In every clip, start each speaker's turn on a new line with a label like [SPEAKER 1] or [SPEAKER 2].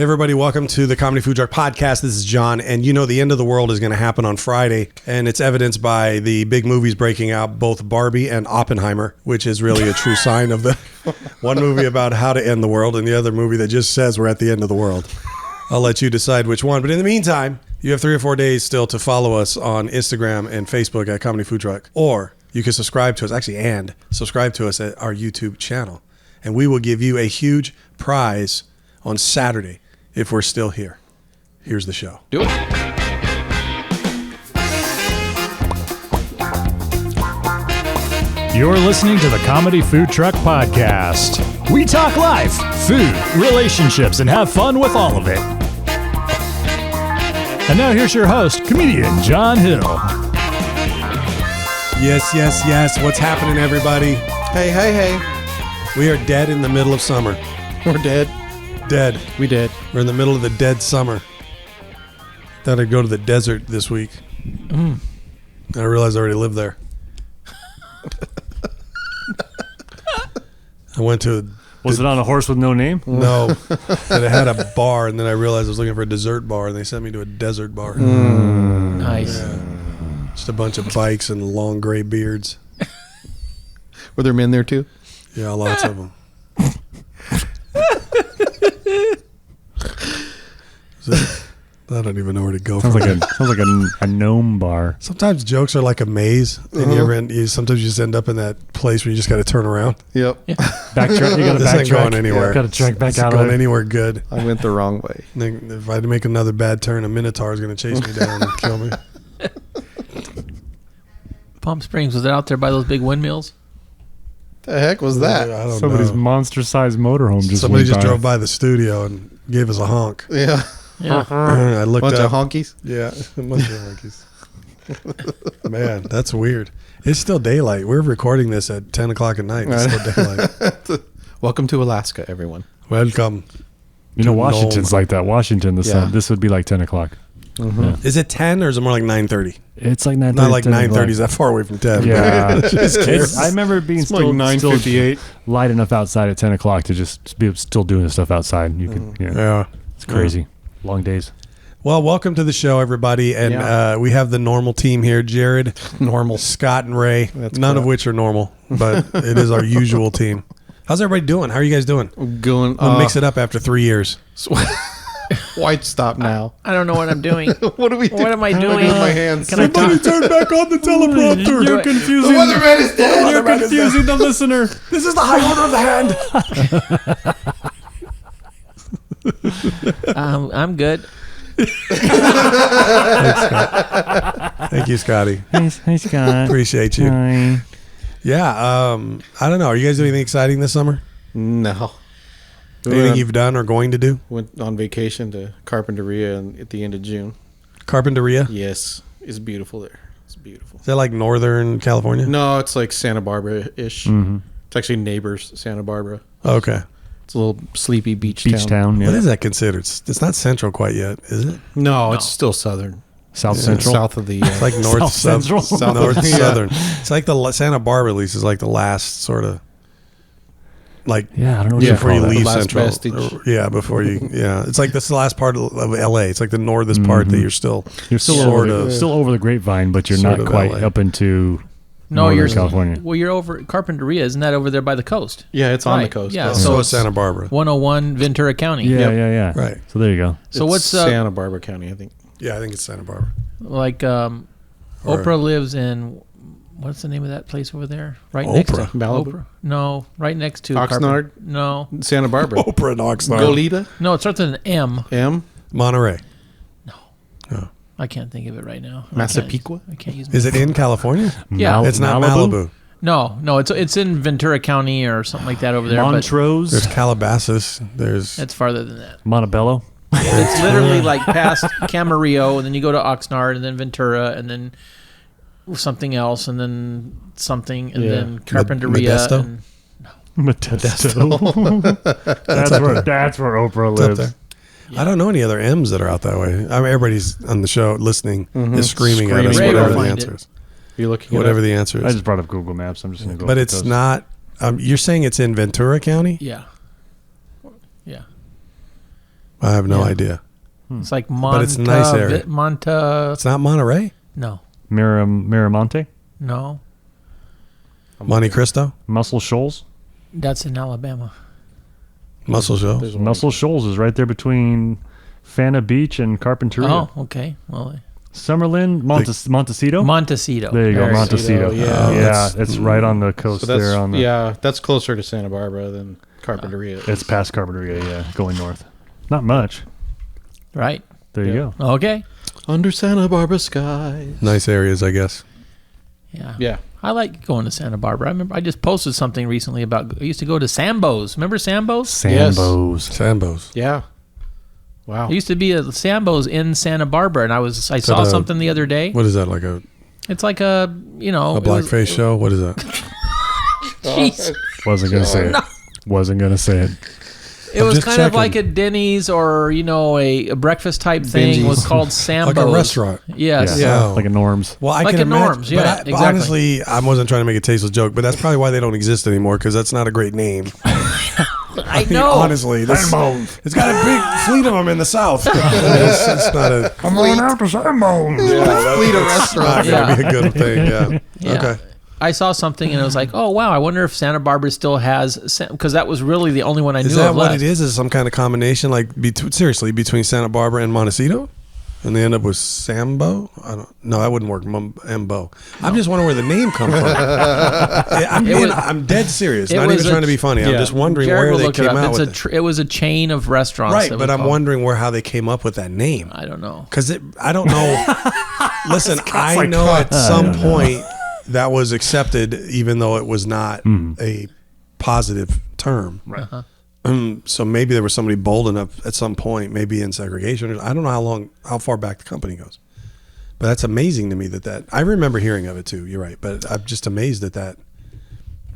[SPEAKER 1] Hey everybody, welcome to the Comedy Food Truck Podcast. This is John, and you know the end of the world is going to happen on Friday, and it's evidenced by the big movies breaking out, both Barbie and Oppenheimer, which is really a true sign of the one movie about how to end the world and the other movie that just says we're at the end of the world. I'll let you decide which one, but in the meantime, you have 3 or 4 days still to follow us on Instagram and Facebook at Comedy Food Truck, or you can subscribe to us, and subscribe to us at our YouTube channel, and we will give you a huge prize on Saturday if we're still here. Here's the show.
[SPEAKER 2] Do it.
[SPEAKER 3] You're listening to the Comedy Food Truck Podcast. We talk life, food, relationships, and have fun with all of it. And now here's your host, comedian John Hill.
[SPEAKER 1] Yes. What's happening, everybody?
[SPEAKER 2] Hey.
[SPEAKER 1] We are dead in the middle of summer.
[SPEAKER 2] We're dead.
[SPEAKER 1] Dead.
[SPEAKER 2] We did.
[SPEAKER 1] We're in the middle of the dead summer. Thought I'd go to the desert this week. I realized I already lived there. I went to...
[SPEAKER 3] Was it on a horse with no name?
[SPEAKER 1] No. And it had a bar, and then I realized I was looking for a dessert bar, and they sent me to a desert bar.
[SPEAKER 2] Nice.
[SPEAKER 1] Yeah. Just a bunch of bikes and long gray beards.
[SPEAKER 2] Were there men there too?
[SPEAKER 1] Yeah, lots of them. I don't even know where to go.
[SPEAKER 3] Sounds like a gnome bar.
[SPEAKER 1] Sometimes jokes are like a maze, and sometimes you just end up in that place where you just got to turn around.
[SPEAKER 2] Yep. Yeah.
[SPEAKER 3] Backtrack. You got to
[SPEAKER 1] This ain't
[SPEAKER 3] backtrack.
[SPEAKER 1] going anywhere.
[SPEAKER 3] Got to track back out.
[SPEAKER 1] Going anywhere good.
[SPEAKER 2] I went the wrong way.
[SPEAKER 1] If I had to make another bad turn, a minotaur is going to chase me down and kill me.
[SPEAKER 4] Palm Springs, was it out there by those big windmills?
[SPEAKER 2] The heck was that?
[SPEAKER 1] I don't
[SPEAKER 3] Somebody's
[SPEAKER 1] know.
[SPEAKER 3] monster-sized motorhome just
[SPEAKER 1] Somebody
[SPEAKER 3] went
[SPEAKER 1] just
[SPEAKER 3] by.
[SPEAKER 1] drove by the studio and gave us a honk.
[SPEAKER 2] Yeah.
[SPEAKER 4] Yeah.
[SPEAKER 1] I looked
[SPEAKER 2] Bunch
[SPEAKER 1] up.
[SPEAKER 2] of honkies.
[SPEAKER 1] Yeah, a bunch of honkies. Man, that's weird. It's still daylight. We're recording this at 10 o'clock at night. It's still daylight.
[SPEAKER 2] Welcome to Alaska, everyone.
[SPEAKER 1] Welcome.
[SPEAKER 3] You know, Washington's like that. Washington, sun. This would be like 10 o'clock.
[SPEAKER 2] Mm-hmm.
[SPEAKER 3] Yeah.
[SPEAKER 1] Is it 10 or is it more like 9:30?
[SPEAKER 3] It's like 9:30.
[SPEAKER 1] Not like 9:30 is that far away from 10.
[SPEAKER 3] Yeah.
[SPEAKER 1] Just
[SPEAKER 3] I remember it being
[SPEAKER 2] It's
[SPEAKER 3] still,
[SPEAKER 2] like
[SPEAKER 3] still
[SPEAKER 2] 9:58.
[SPEAKER 3] light enough outside at 10 o'clock to just be still doing the stuff outside. You could,
[SPEAKER 1] Yeah.
[SPEAKER 3] It's crazy. Long days.
[SPEAKER 1] Well, welcome to the show, everybody. And we have the normal team here. Jared,
[SPEAKER 2] Normal.
[SPEAKER 1] Scott, and Ray.
[SPEAKER 2] That's
[SPEAKER 1] None of
[SPEAKER 2] correct.
[SPEAKER 1] which are normal, but it is our usual team. How's everybody doing? How are you guys doing?
[SPEAKER 2] Going.
[SPEAKER 1] We'll mix it up after 3 years.
[SPEAKER 2] Why'd stop now?
[SPEAKER 4] I don't know what I'm doing.
[SPEAKER 2] What do we do?
[SPEAKER 4] What am I
[SPEAKER 2] What do
[SPEAKER 4] doing?
[SPEAKER 2] with my hands?
[SPEAKER 4] Can I talk?
[SPEAKER 1] turn back on the teleprompter.
[SPEAKER 3] You're confusing.
[SPEAKER 2] The weatherman is dead.
[SPEAKER 3] You're confusing the listener.
[SPEAKER 1] This is the high order of the hand.
[SPEAKER 4] I'm good.
[SPEAKER 1] Thank you, Scotty.
[SPEAKER 3] Hey, Scott.
[SPEAKER 1] Appreciate you.
[SPEAKER 3] Hi.
[SPEAKER 1] Yeah. I don't know. Are you guys doing anything exciting this summer?
[SPEAKER 2] No.
[SPEAKER 1] Anything you've done or going to do?
[SPEAKER 2] Went on vacation to Carpinteria at the end of June.
[SPEAKER 1] Carpinteria?
[SPEAKER 2] Yes. It's beautiful there. It's beautiful.
[SPEAKER 1] Is that like Northern California?
[SPEAKER 2] No, it's like Santa Barbara-ish.
[SPEAKER 3] Mm-hmm.
[SPEAKER 2] It's actually neighbors, Santa Barbara.
[SPEAKER 1] Okay.
[SPEAKER 2] It's a little sleepy beach
[SPEAKER 3] Beach town. Yeah.
[SPEAKER 1] What is that considered? It's not central quite yet, is it?
[SPEAKER 2] No, it's still southern.
[SPEAKER 3] South Central.
[SPEAKER 2] South of the...
[SPEAKER 1] It's like north
[SPEAKER 3] South Central.
[SPEAKER 1] north
[SPEAKER 2] Yeah.
[SPEAKER 1] southern. It's like the Santa Barbara, at least, is like the last sort of like
[SPEAKER 3] Yeah, I don't know what
[SPEAKER 2] Yeah,
[SPEAKER 3] you
[SPEAKER 1] before
[SPEAKER 3] call
[SPEAKER 1] you
[SPEAKER 3] that.
[SPEAKER 1] leave
[SPEAKER 2] last
[SPEAKER 1] central.
[SPEAKER 2] vestige.
[SPEAKER 1] Yeah, before you. Yeah, it's like this is the last part of LA. It's like the northest part that you're still.
[SPEAKER 3] You're still
[SPEAKER 1] sort
[SPEAKER 3] over,
[SPEAKER 1] of
[SPEAKER 3] still over the grapevine, but you're
[SPEAKER 1] sort
[SPEAKER 3] not
[SPEAKER 1] of
[SPEAKER 3] quite
[SPEAKER 1] LA.
[SPEAKER 3] up into
[SPEAKER 4] No,
[SPEAKER 3] Northern
[SPEAKER 4] you're
[SPEAKER 3] California.
[SPEAKER 4] Well, you're over Carpinteria. Isn't that over there by the coast?
[SPEAKER 2] Yeah, it's on the
[SPEAKER 4] Right,
[SPEAKER 2] coast.
[SPEAKER 4] yeah.
[SPEAKER 1] So
[SPEAKER 4] So
[SPEAKER 1] is Santa Barbara.
[SPEAKER 4] 101 Ventura County.
[SPEAKER 3] Yeah,
[SPEAKER 2] Yep.
[SPEAKER 3] yeah.
[SPEAKER 1] Right.
[SPEAKER 3] So there you go.
[SPEAKER 4] So
[SPEAKER 2] It's
[SPEAKER 4] what's
[SPEAKER 2] Santa Barbara County, I think.
[SPEAKER 1] Yeah, I think it's Santa Barbara.
[SPEAKER 4] like
[SPEAKER 1] Or-
[SPEAKER 4] Oprah lives in what's the name of that place over there? Right next to
[SPEAKER 1] Oprah?
[SPEAKER 2] Malibu?
[SPEAKER 4] Oprah. No, right next to
[SPEAKER 2] Oxnard?
[SPEAKER 4] No,
[SPEAKER 2] Santa Barbara.
[SPEAKER 1] Oprah and Oxnard.
[SPEAKER 2] Goleta?
[SPEAKER 4] no, it starts with an M.
[SPEAKER 2] M?
[SPEAKER 1] Monterey.
[SPEAKER 4] I can't think of it right now.
[SPEAKER 2] Massapequa?
[SPEAKER 4] I can't use.
[SPEAKER 1] Is it in California?
[SPEAKER 4] Yeah.
[SPEAKER 1] It's not Malibu.
[SPEAKER 4] No, it's in Ventura County or something like that over there. But
[SPEAKER 1] There's
[SPEAKER 3] Montrose,
[SPEAKER 1] Calabasas. There's
[SPEAKER 4] it's farther than that.
[SPEAKER 3] Montebello.
[SPEAKER 4] It's literally like past Camarillo, and then you go to Oxnard, and then Ventura, and then something else, and then something, and
[SPEAKER 2] Yeah.
[SPEAKER 4] then Carpinteria.
[SPEAKER 1] Modesto?
[SPEAKER 4] And
[SPEAKER 3] Modesto. that's where Oprah
[SPEAKER 1] It's up
[SPEAKER 3] lives.
[SPEAKER 1] there. I don't know any other M's that are out that way. I mean, everybody's on the show listening is screaming at us
[SPEAKER 4] Ray will
[SPEAKER 1] whatever the
[SPEAKER 4] find
[SPEAKER 1] answer
[SPEAKER 4] it.
[SPEAKER 1] is.
[SPEAKER 2] You're looking
[SPEAKER 1] Whatever
[SPEAKER 2] at
[SPEAKER 1] the answer
[SPEAKER 3] I
[SPEAKER 1] is.
[SPEAKER 3] just brought up Google Maps. I'm just going to go.
[SPEAKER 1] But
[SPEAKER 3] with
[SPEAKER 1] it's
[SPEAKER 3] those.
[SPEAKER 1] not. You're saying it's in Ventura County?
[SPEAKER 4] Yeah. Yeah.
[SPEAKER 1] I have no
[SPEAKER 4] Yeah.
[SPEAKER 1] idea.
[SPEAKER 4] It's like
[SPEAKER 1] But it's a nice area. It's not Monterey?
[SPEAKER 4] No.
[SPEAKER 3] Miramonte?
[SPEAKER 4] No.
[SPEAKER 1] Monte Cristo?
[SPEAKER 3] Muscle Shoals?
[SPEAKER 4] That's in Alabama.
[SPEAKER 1] Muscle Shoals?
[SPEAKER 2] There's one.
[SPEAKER 3] Muscle Shoals is right there between Fana Beach and Carpinteria.
[SPEAKER 4] Oh, okay. Well,
[SPEAKER 3] Summerlin, Montecito?
[SPEAKER 4] Montecito.
[SPEAKER 3] There you go,
[SPEAKER 4] Very
[SPEAKER 3] Montecito.
[SPEAKER 2] good. Yeah.
[SPEAKER 3] Yeah, it's right on the coast
[SPEAKER 2] So that's,
[SPEAKER 3] there. On the,
[SPEAKER 2] yeah, that's closer to Santa Barbara than Carpinteria.
[SPEAKER 3] It's past Carpinteria, yeah, going north. Not much.
[SPEAKER 4] Right.
[SPEAKER 3] There you
[SPEAKER 2] Yeah.
[SPEAKER 3] go.
[SPEAKER 4] Okay.
[SPEAKER 2] Under Santa Barbara skies.
[SPEAKER 1] Nice areas, I guess.
[SPEAKER 4] Yeah.
[SPEAKER 2] Yeah.
[SPEAKER 4] I like going to Santa Barbara. I remember I just posted something recently about I used to go to Sambo's. Remember Sambo's?
[SPEAKER 3] Sambos.
[SPEAKER 1] Sambos.
[SPEAKER 2] Yeah. Wow.
[SPEAKER 4] There used to be a Sambo's in Santa Barbara, and I saw
[SPEAKER 1] that a-
[SPEAKER 4] something the other day.
[SPEAKER 1] What is that, like a
[SPEAKER 4] It's like a
[SPEAKER 1] blackface show? What is that?
[SPEAKER 4] Jeez.
[SPEAKER 3] Wasn't going to say it. Wasn't going to say it.
[SPEAKER 4] It was
[SPEAKER 1] just
[SPEAKER 4] kind of
[SPEAKER 1] checking.
[SPEAKER 4] like a Denny's or a breakfast type thing. It
[SPEAKER 2] Benji's.
[SPEAKER 4] was called Sambo's.
[SPEAKER 1] Like a restaurant.
[SPEAKER 4] Yes.
[SPEAKER 1] Yeah.
[SPEAKER 3] Like a Norms.
[SPEAKER 1] Well, I
[SPEAKER 4] Like
[SPEAKER 1] can
[SPEAKER 4] at
[SPEAKER 1] imagine.
[SPEAKER 4] Norm's, yeah,
[SPEAKER 1] but
[SPEAKER 4] exactly.
[SPEAKER 1] honestly, I wasn't trying to make a tasteless joke, but that's probably why they don't exist anymore, because that's not a great name.
[SPEAKER 4] I
[SPEAKER 1] mean,
[SPEAKER 4] know.
[SPEAKER 1] honestly, it's got a big fleet of them in the South. it's not a
[SPEAKER 3] Come on out to Sambos.
[SPEAKER 1] fleet of restaurants.
[SPEAKER 4] Yeah.
[SPEAKER 1] Not gonna be a good thing. Yeah.
[SPEAKER 4] Yeah.
[SPEAKER 1] Okay.
[SPEAKER 4] I saw something and I was like, oh, wow, I wonder if Santa Barbara still has, because that was really the only one I knew
[SPEAKER 1] Is that
[SPEAKER 4] of
[SPEAKER 1] what
[SPEAKER 4] left.
[SPEAKER 1] it is? Is it some kind of combination, like seriously, between Santa Barbara and Montecito? And they end up with Sambo? No, that wouldn't work. Mbo. I'm just wondering where the name comes from. I'm dead serious. Not even trying to be funny. I'm just wondering
[SPEAKER 4] Jared
[SPEAKER 1] where
[SPEAKER 4] will
[SPEAKER 1] they
[SPEAKER 4] look it
[SPEAKER 1] came
[SPEAKER 4] up.
[SPEAKER 1] out
[SPEAKER 4] It's
[SPEAKER 1] with it.
[SPEAKER 4] it was a chain of restaurants.
[SPEAKER 1] Right,
[SPEAKER 4] that
[SPEAKER 1] but
[SPEAKER 4] was
[SPEAKER 1] I'm
[SPEAKER 4] called-
[SPEAKER 1] wondering how they came up with that name.
[SPEAKER 4] I don't know.
[SPEAKER 1] Because I don't know. Listen, I know at some point that was accepted, even though it was not a positive term.
[SPEAKER 3] Right.
[SPEAKER 1] So maybe there was somebody bold enough at some point, maybe in segregation. I don't know how far back the company goes. But that's amazing to me that I remember hearing of it too. You're right, but I'm just amazed that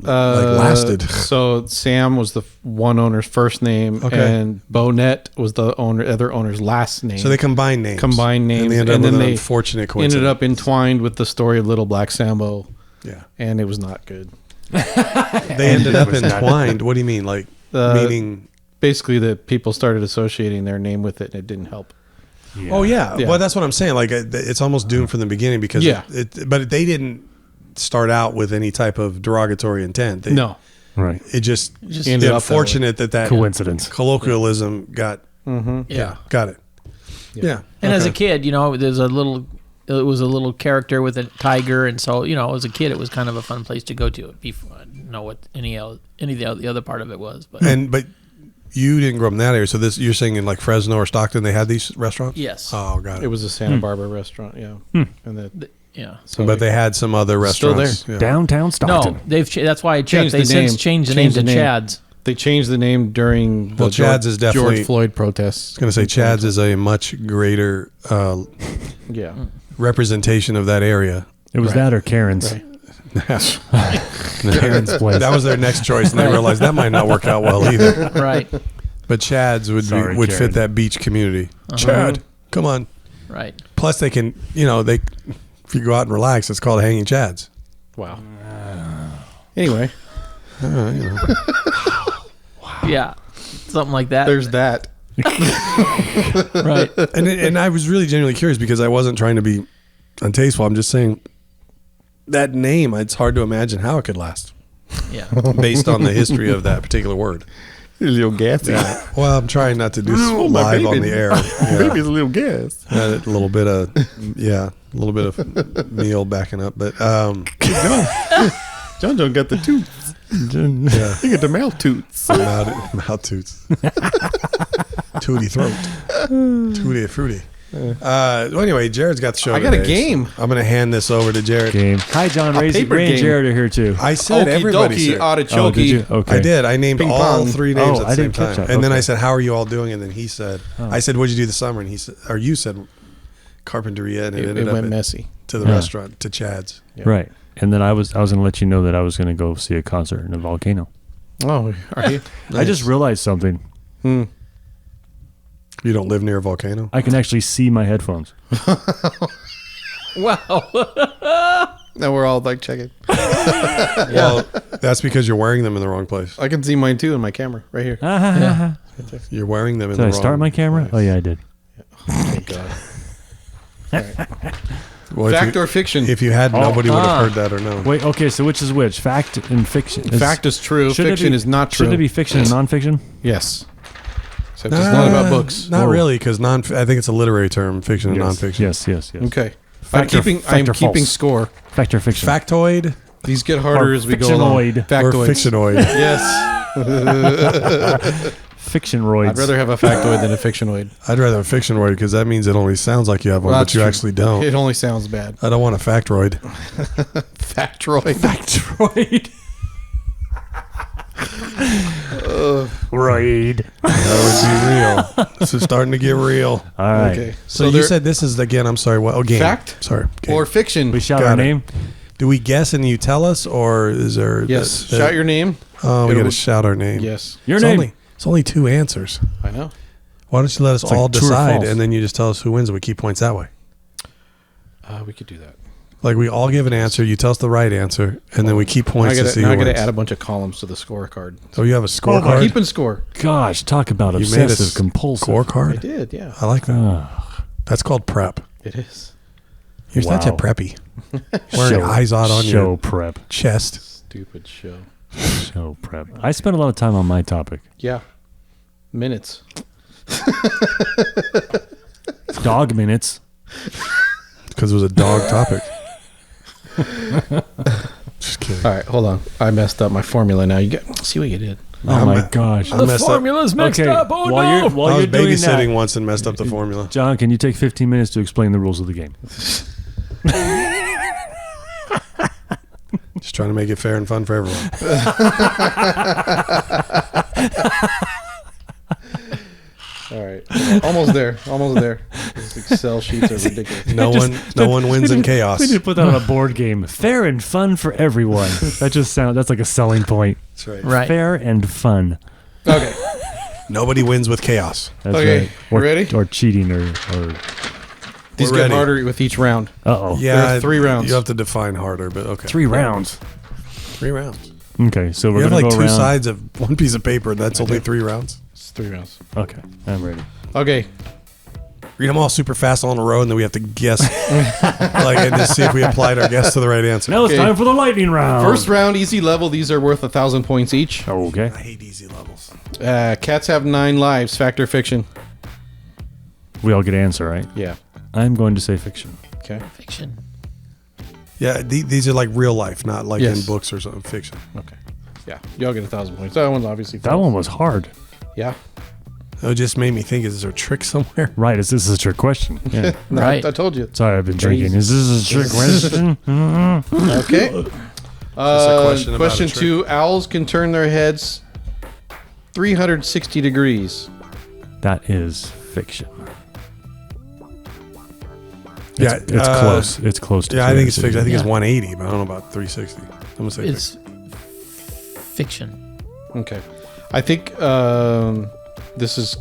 [SPEAKER 1] lasted.
[SPEAKER 2] So Sam was the one owner's first name,
[SPEAKER 1] Okay.
[SPEAKER 2] and Bonette was the other owner's last name.
[SPEAKER 1] So they combined names.
[SPEAKER 2] and they ended up
[SPEAKER 1] and
[SPEAKER 2] with
[SPEAKER 1] then
[SPEAKER 2] an
[SPEAKER 1] an unfortunate coincidence.
[SPEAKER 2] ended up entwined with the story of Little Black Sambo,
[SPEAKER 1] Yeah,
[SPEAKER 2] and it was not good.
[SPEAKER 1] they ended up entwined. What do you mean? Like meaning?
[SPEAKER 2] Basically, the people started associating their name with it, and it didn't help.
[SPEAKER 3] Yeah.
[SPEAKER 1] Oh yeah.
[SPEAKER 2] Yeah.
[SPEAKER 1] Well, that's what I'm saying. Like it's almost doomed from the beginning because
[SPEAKER 2] Yeah.
[SPEAKER 1] but they didn't start out with any type of derogatory intent.
[SPEAKER 2] No,
[SPEAKER 3] Right.
[SPEAKER 1] It just
[SPEAKER 2] ended up
[SPEAKER 1] unfortunate that
[SPEAKER 3] Coincidence.
[SPEAKER 1] colloquialism got
[SPEAKER 4] Yeah.
[SPEAKER 1] got it. Yeah.
[SPEAKER 4] And as a
[SPEAKER 1] Okay.
[SPEAKER 4] kid, it was a little character with a tiger, and so as a kid, it was kind of a fun place to go to. Before I didn't know what any of the other part of it was, but
[SPEAKER 1] but you didn't grow up in that area, so you're saying in like Fresno or Stockton they had these restaurants?
[SPEAKER 4] yes,
[SPEAKER 1] Oh, got it.
[SPEAKER 2] it was a Santa Barbara restaurant. Yeah, and that.
[SPEAKER 4] yeah.
[SPEAKER 2] So
[SPEAKER 1] But they had some other
[SPEAKER 2] Still
[SPEAKER 1] restaurants. Yeah.
[SPEAKER 3] Downtown Stockton.
[SPEAKER 4] No, that's why I checked.
[SPEAKER 2] Changed
[SPEAKER 4] They
[SPEAKER 2] the
[SPEAKER 4] since
[SPEAKER 2] name.
[SPEAKER 4] changed the name
[SPEAKER 2] Changed
[SPEAKER 4] to
[SPEAKER 2] the name.
[SPEAKER 4] Chad's.
[SPEAKER 2] They changed the name during the
[SPEAKER 1] Well, Chad's is definitely-
[SPEAKER 2] George Floyd protests.
[SPEAKER 1] I was going to say Chad's is a much greater
[SPEAKER 2] Yeah,
[SPEAKER 1] representation of that area.
[SPEAKER 3] It was that or Karen's.
[SPEAKER 2] Right.
[SPEAKER 3] Karen's place.
[SPEAKER 1] That was their next choice, and they realized that might not work out well either.
[SPEAKER 4] Right,
[SPEAKER 1] But Chad's would
[SPEAKER 3] Sorry,
[SPEAKER 1] fit
[SPEAKER 3] Karen.
[SPEAKER 1] that beach community. Chad, come on.
[SPEAKER 4] right.
[SPEAKER 1] Plus, they can, if you go out and relax, it's called hanging Chads.
[SPEAKER 2] wow. Anyway,
[SPEAKER 4] Yeah, something like that.
[SPEAKER 2] there's that.
[SPEAKER 4] right.
[SPEAKER 1] And I was really genuinely curious because I wasn't trying to be untasteful. I'm just saying that name, it's hard to imagine how it could last
[SPEAKER 4] Yeah.
[SPEAKER 1] based on the history of that particular word.
[SPEAKER 2] A little gassy.
[SPEAKER 1] Well, I'm trying not to do
[SPEAKER 2] Oh, my
[SPEAKER 1] live on
[SPEAKER 2] baby.
[SPEAKER 1] the air. Yeah.
[SPEAKER 2] Baby's a little gas.
[SPEAKER 1] A little bit of meal backing up, but
[SPEAKER 2] John got the toots.
[SPEAKER 1] yeah,
[SPEAKER 2] He got the mouth toots.
[SPEAKER 1] mouth toots, tooty throat, tooty fruity. Well, anyway, Jared's got the show.
[SPEAKER 2] I got a
[SPEAKER 1] today,
[SPEAKER 2] game.
[SPEAKER 1] so I'm going to hand this over to Jared.
[SPEAKER 3] Game. Hi, John. Ray
[SPEAKER 2] paper
[SPEAKER 3] and
[SPEAKER 2] game.
[SPEAKER 3] Jared are here too.
[SPEAKER 1] I said everybody said.
[SPEAKER 2] artichoke.
[SPEAKER 3] Oh, did you? Okay.
[SPEAKER 1] I did. I named
[SPEAKER 2] Ping
[SPEAKER 1] all
[SPEAKER 2] pong.
[SPEAKER 1] three names
[SPEAKER 3] Oh,
[SPEAKER 1] at the
[SPEAKER 3] I
[SPEAKER 1] same
[SPEAKER 3] didn't catch
[SPEAKER 1] time,
[SPEAKER 3] that.
[SPEAKER 1] and then I
[SPEAKER 3] Okay.
[SPEAKER 1] said, "How are you all doing?" And then he said, "I said, what'd you do this summer?" And he said, or you said, "Carpinteria," and it
[SPEAKER 2] It
[SPEAKER 1] ended up
[SPEAKER 2] went messy.
[SPEAKER 1] to the restaurant to Chad's.
[SPEAKER 2] Yeah.
[SPEAKER 3] Right. And then I was going to let you know that I was going to go see a concert in a volcano.
[SPEAKER 2] Oh, are you?
[SPEAKER 3] I just realized something.
[SPEAKER 1] You don't live near a volcano?
[SPEAKER 3] I can actually see my headphones.
[SPEAKER 4] Wow.
[SPEAKER 2] Now we're all like checking.
[SPEAKER 1] Well, that's because you're wearing them in the wrong place.
[SPEAKER 2] I can see mine too in my camera right here.
[SPEAKER 4] Yeah.
[SPEAKER 1] You're wearing them in
[SPEAKER 3] Did
[SPEAKER 1] the
[SPEAKER 3] I
[SPEAKER 1] wrong
[SPEAKER 3] start my camera?
[SPEAKER 1] place.
[SPEAKER 3] Oh, yeah, I did.
[SPEAKER 2] Thank God.
[SPEAKER 1] Well,
[SPEAKER 2] Fact or fiction?
[SPEAKER 1] If you had, nobody would have heard that or known.
[SPEAKER 3] Wait, okay, so which is which? Fact and fiction?
[SPEAKER 2] Fact is true.
[SPEAKER 3] Shouldn't it
[SPEAKER 2] Fiction
[SPEAKER 3] be-
[SPEAKER 2] is not true.
[SPEAKER 3] Shouldn't it be fiction and nonfiction?
[SPEAKER 2] Yes. Except it's not about books.
[SPEAKER 1] Not
[SPEAKER 3] Whoa.
[SPEAKER 1] really, because I think it's a literary term, fiction and nonfiction.
[SPEAKER 3] Yes.
[SPEAKER 2] Okay.
[SPEAKER 3] Fact or-
[SPEAKER 2] I'm
[SPEAKER 3] fact or
[SPEAKER 2] keeping
[SPEAKER 3] false?
[SPEAKER 2] score.
[SPEAKER 3] Fact or fiction?
[SPEAKER 1] Factoid
[SPEAKER 2] These get harder
[SPEAKER 3] Or
[SPEAKER 2] as we go along.
[SPEAKER 3] fictionoid.
[SPEAKER 1] or
[SPEAKER 2] Factoids.
[SPEAKER 1] fictionoid.
[SPEAKER 2] Yes.
[SPEAKER 3] Fictionroids.
[SPEAKER 2] I'd rather have a factoid than a fictionoid.
[SPEAKER 1] I'd rather a fictionoid because that means it only sounds like you have one,
[SPEAKER 2] Well,
[SPEAKER 1] but
[SPEAKER 2] that's
[SPEAKER 1] you
[SPEAKER 2] true.
[SPEAKER 1] actually don't.
[SPEAKER 2] It only sounds bad.
[SPEAKER 1] I don't want a factroid.
[SPEAKER 2] Factroid.
[SPEAKER 3] Factroid. Roid.
[SPEAKER 1] That would be real. This is starting to get real.
[SPEAKER 3] All right.
[SPEAKER 2] Okay.
[SPEAKER 1] So you
[SPEAKER 2] there-
[SPEAKER 1] said this is, again, I'm sorry, what? Oh, game.
[SPEAKER 2] Fact?
[SPEAKER 1] Sorry. Game.
[SPEAKER 2] or fiction.
[SPEAKER 3] We shout
[SPEAKER 1] Got
[SPEAKER 3] our
[SPEAKER 1] it.
[SPEAKER 3] name.
[SPEAKER 1] Do we guess and you tell us, or is there...
[SPEAKER 2] Yes. Shout your name.
[SPEAKER 1] Oh, we
[SPEAKER 2] It'll-
[SPEAKER 1] got to shout our name.
[SPEAKER 2] Yes.
[SPEAKER 3] Your
[SPEAKER 1] It's
[SPEAKER 3] name.
[SPEAKER 1] It's only 2 answers.
[SPEAKER 2] I know.
[SPEAKER 1] Why don't you let us
[SPEAKER 3] It's like
[SPEAKER 1] all
[SPEAKER 3] true or
[SPEAKER 1] decide,
[SPEAKER 3] false.
[SPEAKER 1] and then you just tell us who wins, and we keep points that way.
[SPEAKER 2] We could do that.
[SPEAKER 1] Like, we all give an answer, you tell us the right answer, and then we keep points to see
[SPEAKER 2] Now
[SPEAKER 1] who
[SPEAKER 2] I got
[SPEAKER 1] wins.
[SPEAKER 2] to add a bunch of columns to the scorecard.
[SPEAKER 1] Oh, you have a
[SPEAKER 3] my
[SPEAKER 1] scorecard?
[SPEAKER 2] Keeping score.
[SPEAKER 3] Gosh, talk about
[SPEAKER 1] You made a
[SPEAKER 3] obsessive compulsive.
[SPEAKER 2] I
[SPEAKER 1] scorecard?
[SPEAKER 2] did, yeah.
[SPEAKER 1] I like that.
[SPEAKER 3] Ah,
[SPEAKER 1] That's called prep.
[SPEAKER 2] It is.
[SPEAKER 1] You're such a
[SPEAKER 3] Wow.
[SPEAKER 1] preppy. Wearing eyes out on
[SPEAKER 3] show
[SPEAKER 1] your
[SPEAKER 3] prep.
[SPEAKER 1] chest.
[SPEAKER 2] Stupid show.
[SPEAKER 3] Show prep. I spent a lot of time on my topic.
[SPEAKER 2] Yeah. Minutes.
[SPEAKER 3] Dog minutes.
[SPEAKER 1] Because it was a dog topic. Just kidding.
[SPEAKER 2] All right, hold on. I messed up my formula now. You get see what you did.
[SPEAKER 3] Oh my gosh.
[SPEAKER 1] I messed up.
[SPEAKER 4] Formula's mixed
[SPEAKER 3] Okay,
[SPEAKER 4] up. Oh
[SPEAKER 3] while
[SPEAKER 4] no!
[SPEAKER 3] you're while
[SPEAKER 1] I was
[SPEAKER 3] you're doing
[SPEAKER 1] babysitting
[SPEAKER 3] that,
[SPEAKER 1] once and messed up the formula.
[SPEAKER 3] John, can you take 15 minutes to explain the rules of the game?
[SPEAKER 1] Just trying to make it fair and fun for everyone.
[SPEAKER 2] All right. Almost there. Almost there. These Excel sheets are ridiculous.
[SPEAKER 1] No one wins in chaos.
[SPEAKER 3] We need to put that on a board game. Fair and fun for everyone. That's like a selling point.
[SPEAKER 1] That's right.
[SPEAKER 4] Right.
[SPEAKER 3] Fair and fun.
[SPEAKER 2] Okay.
[SPEAKER 1] Nobody wins with chaos.
[SPEAKER 3] That's
[SPEAKER 2] Okay,
[SPEAKER 3] right.
[SPEAKER 2] you
[SPEAKER 3] Or,
[SPEAKER 2] ready?
[SPEAKER 3] Or cheating or
[SPEAKER 2] These
[SPEAKER 1] We're
[SPEAKER 2] get
[SPEAKER 1] ready.
[SPEAKER 2] harder with each round.
[SPEAKER 3] uh-oh.
[SPEAKER 1] Yeah,
[SPEAKER 2] There are 3 rounds.
[SPEAKER 1] You have to define harder, but okay.
[SPEAKER 3] 3 rounds.
[SPEAKER 1] 3 rounds.
[SPEAKER 3] Okay, so
[SPEAKER 1] You
[SPEAKER 3] we're
[SPEAKER 1] have
[SPEAKER 3] going
[SPEAKER 1] like
[SPEAKER 3] to
[SPEAKER 1] 2
[SPEAKER 3] go around.
[SPEAKER 1] sides of one piece of paper. And that's only 3 rounds.
[SPEAKER 2] It's 3 rounds.
[SPEAKER 3] Okay, I'm ready.
[SPEAKER 2] Okay.
[SPEAKER 1] Read them all super fast all in a row, and then we have to guess, and just see if we applied our guess to the right answer.
[SPEAKER 3] Now it's
[SPEAKER 2] Okay.
[SPEAKER 3] time for the lightning round.
[SPEAKER 2] First round, easy level. These are worth 1,000 points each.
[SPEAKER 3] Okay.
[SPEAKER 1] I hate easy levels.
[SPEAKER 2] Cats have 9 lives. Fact or fiction?
[SPEAKER 3] We all get an answer, right?
[SPEAKER 2] Yeah.
[SPEAKER 3] I'm going to say fiction.
[SPEAKER 2] Okay.
[SPEAKER 4] Fiction.
[SPEAKER 1] Yeah, these are like real life, not like
[SPEAKER 2] Yes.
[SPEAKER 1] in books or something. Fiction.
[SPEAKER 2] Okay. Yeah. Y'all get 1,000 points. That one's obviously
[SPEAKER 3] That
[SPEAKER 2] false.
[SPEAKER 3] one was hard.
[SPEAKER 2] Yeah.
[SPEAKER 1] It just made me think: is there a trick somewhere?
[SPEAKER 3] Right, this is a trick question. Yeah.
[SPEAKER 2] No,
[SPEAKER 4] Right.
[SPEAKER 2] I told you.
[SPEAKER 3] Sorry, I've been drinking. Is this a trick question?
[SPEAKER 2] Okay.
[SPEAKER 1] question about
[SPEAKER 2] Question
[SPEAKER 1] a trick.
[SPEAKER 2] 2. Owls can turn their heads 360 degrees.
[SPEAKER 3] That is fiction.
[SPEAKER 1] Yeah,
[SPEAKER 3] It's close. It's close to
[SPEAKER 1] Yeah, I think it's fiction. I think it's
[SPEAKER 4] Yeah.
[SPEAKER 1] 180, but I don't know about 360. I'm gonna say
[SPEAKER 4] It's
[SPEAKER 1] fiction.
[SPEAKER 4] fiction.
[SPEAKER 2] Okay. I think it's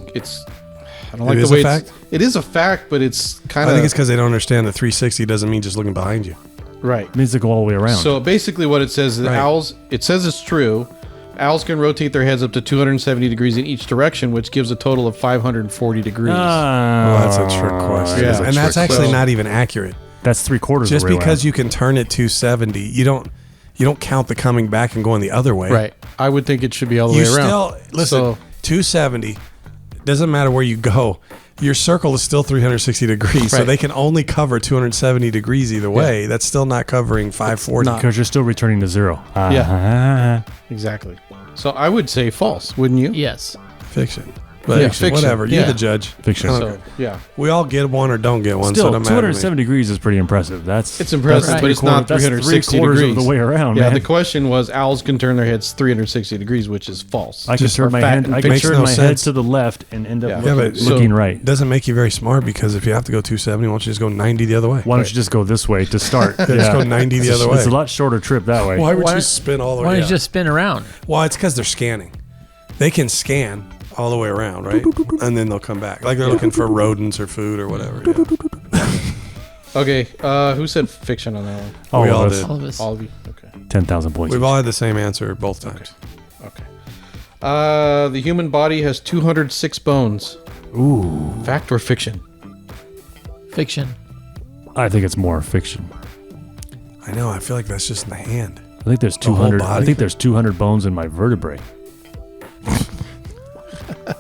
[SPEAKER 2] I don't like
[SPEAKER 1] It
[SPEAKER 2] the
[SPEAKER 1] is
[SPEAKER 2] way
[SPEAKER 1] a
[SPEAKER 2] it's
[SPEAKER 1] fact?
[SPEAKER 2] It is a fact, but it's kind
[SPEAKER 1] I
[SPEAKER 2] of
[SPEAKER 1] think it's because they don't understand that 360 doesn't mean just looking behind you.
[SPEAKER 2] right.
[SPEAKER 3] It means to go all the way around.
[SPEAKER 2] So basically what it says is
[SPEAKER 1] Right.
[SPEAKER 2] owls, it says it's true. Owls can rotate their heads up to 270 degrees in each direction, which gives a total of 540 degrees.
[SPEAKER 1] Well, that's a trick question.
[SPEAKER 2] Yeah.
[SPEAKER 1] And that's
[SPEAKER 2] Trick
[SPEAKER 1] actually
[SPEAKER 2] question.
[SPEAKER 1] not even accurate.
[SPEAKER 3] That's 3/4
[SPEAKER 1] Just
[SPEAKER 3] of the way
[SPEAKER 1] because
[SPEAKER 3] around.
[SPEAKER 1] you can turn it 270, you don't count the coming back and going the other way.
[SPEAKER 2] Right. I would think it should be all the
[SPEAKER 1] You
[SPEAKER 2] way around.
[SPEAKER 1] still listen.
[SPEAKER 2] So
[SPEAKER 1] 270 doesn't matter where you go. Your circle is still 360 degrees, so
[SPEAKER 2] Right.
[SPEAKER 1] they can only cover 270 degrees either way. That's still not covering 540.
[SPEAKER 2] not.
[SPEAKER 3] Because you're still returning to zero.
[SPEAKER 2] Yeah. exactly. So I would say false, wouldn't you?
[SPEAKER 4] Yes.
[SPEAKER 1] Fiction. But
[SPEAKER 2] Yeah, fiction.
[SPEAKER 1] whatever. You're
[SPEAKER 2] Yeah.
[SPEAKER 1] the judge.
[SPEAKER 3] Fiction.
[SPEAKER 1] I don't
[SPEAKER 2] So
[SPEAKER 1] care.
[SPEAKER 2] yeah,
[SPEAKER 1] We all get one or don't get one. so
[SPEAKER 3] Still,
[SPEAKER 1] it don't matter to me.
[SPEAKER 3] 270 degrees is pretty impressive. That's
[SPEAKER 2] it's impressive,
[SPEAKER 3] that's
[SPEAKER 2] but it's not
[SPEAKER 3] that's
[SPEAKER 2] 360
[SPEAKER 3] 3/4
[SPEAKER 2] degrees.
[SPEAKER 3] of the way around,
[SPEAKER 2] Yeah,
[SPEAKER 3] man.
[SPEAKER 2] the question was owls can turn their heads 360 degrees, which is false.
[SPEAKER 3] I can
[SPEAKER 1] just
[SPEAKER 3] turn
[SPEAKER 2] for
[SPEAKER 3] my
[SPEAKER 2] fact
[SPEAKER 3] head. I
[SPEAKER 2] and
[SPEAKER 3] can
[SPEAKER 1] makes
[SPEAKER 3] turn
[SPEAKER 1] no
[SPEAKER 3] my head
[SPEAKER 1] sense.
[SPEAKER 3] to the left and end up
[SPEAKER 2] Yeah.
[SPEAKER 1] Yeah,
[SPEAKER 3] looking,
[SPEAKER 1] but
[SPEAKER 3] looking
[SPEAKER 2] so-
[SPEAKER 3] right.
[SPEAKER 1] Doesn't make you very smart because if you have to go 270, why don't you just go 90 the other way?
[SPEAKER 3] Why don't you just go this way to start?
[SPEAKER 1] Just go 90 the other way.
[SPEAKER 3] It's a lot shorter trip that way.
[SPEAKER 1] Why would
[SPEAKER 4] Why-
[SPEAKER 1] you spin all the way?
[SPEAKER 4] Why don't
[SPEAKER 1] Yeah.
[SPEAKER 4] you just spin around?
[SPEAKER 1] Well, it's because they're scanning. They can scan all the way around, right? And then they'll come back. Like they're looking for rodents or food or whatever. Yeah.
[SPEAKER 2] Okay, who said fiction on that one?
[SPEAKER 1] We
[SPEAKER 3] All
[SPEAKER 1] all
[SPEAKER 3] of
[SPEAKER 1] did.
[SPEAKER 3] us.
[SPEAKER 4] All of us.
[SPEAKER 2] All of you? Okay.
[SPEAKER 3] 10,000 points.
[SPEAKER 1] We've all had the same answer both times.
[SPEAKER 2] Okay. The human body has 206 bones.
[SPEAKER 3] Ooh.
[SPEAKER 2] Fact or fiction?
[SPEAKER 4] Fiction.
[SPEAKER 3] I think it's more fiction.
[SPEAKER 1] I know. I feel like that's just in the hand.
[SPEAKER 3] I think there's
[SPEAKER 1] The whole
[SPEAKER 3] 200. I
[SPEAKER 1] body?
[SPEAKER 3] think there's 200 bones in my vertebrae.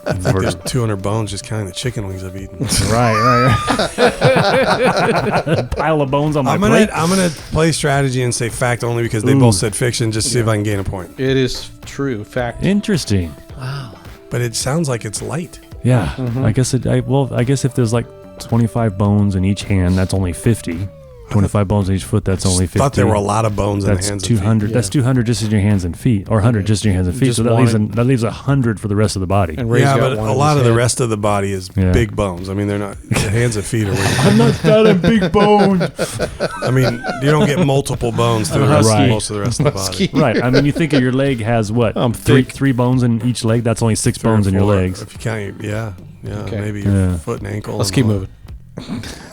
[SPEAKER 1] There's 200 bones just counting the chicken wings I've eaten.
[SPEAKER 3] Right. Pile of bones on my
[SPEAKER 1] I'm
[SPEAKER 3] plate.
[SPEAKER 1] gonna play strategy and say fact only because they both said fiction, just to see if I can gain a point.
[SPEAKER 2] It is true. Fact.
[SPEAKER 3] Interesting.
[SPEAKER 4] Wow.
[SPEAKER 1] But it sounds like it's light.
[SPEAKER 3] Yeah. I guess I guess if there's like 25 bones in each hand, that's only 50. 25 bones in each foot, that's only 50.
[SPEAKER 1] Thought there were a lot of bones in the
[SPEAKER 3] That's
[SPEAKER 1] hands
[SPEAKER 3] 200. That's 200 just in your hands and feet, or 100 just in your hands and feet.
[SPEAKER 2] Just
[SPEAKER 3] So that leaves 100 for the rest of the body.
[SPEAKER 2] And
[SPEAKER 1] and feet.
[SPEAKER 2] Ray's
[SPEAKER 1] Yeah,
[SPEAKER 2] got
[SPEAKER 1] but
[SPEAKER 2] one
[SPEAKER 1] a
[SPEAKER 2] in
[SPEAKER 1] lot
[SPEAKER 2] his
[SPEAKER 1] of the
[SPEAKER 2] head.
[SPEAKER 1] rest of the body is
[SPEAKER 3] Yeah.
[SPEAKER 1] big bones. I mean, they're not. The hands and feet are weird.
[SPEAKER 3] I'm not that a big bone.
[SPEAKER 1] I mean, you don't get multiple bones through
[SPEAKER 3] I'm a husky.
[SPEAKER 1] most of the rest of the body.
[SPEAKER 3] Right. I mean, you think of your leg has what? Three bones in each leg. That's only 6 bones in your
[SPEAKER 1] Four,
[SPEAKER 3] legs.
[SPEAKER 1] If you count, yeah,
[SPEAKER 2] Okay.
[SPEAKER 1] maybe your
[SPEAKER 3] Yeah.
[SPEAKER 1] foot and ankle.
[SPEAKER 2] Let's
[SPEAKER 1] and
[SPEAKER 2] keep
[SPEAKER 1] all.
[SPEAKER 2] moving.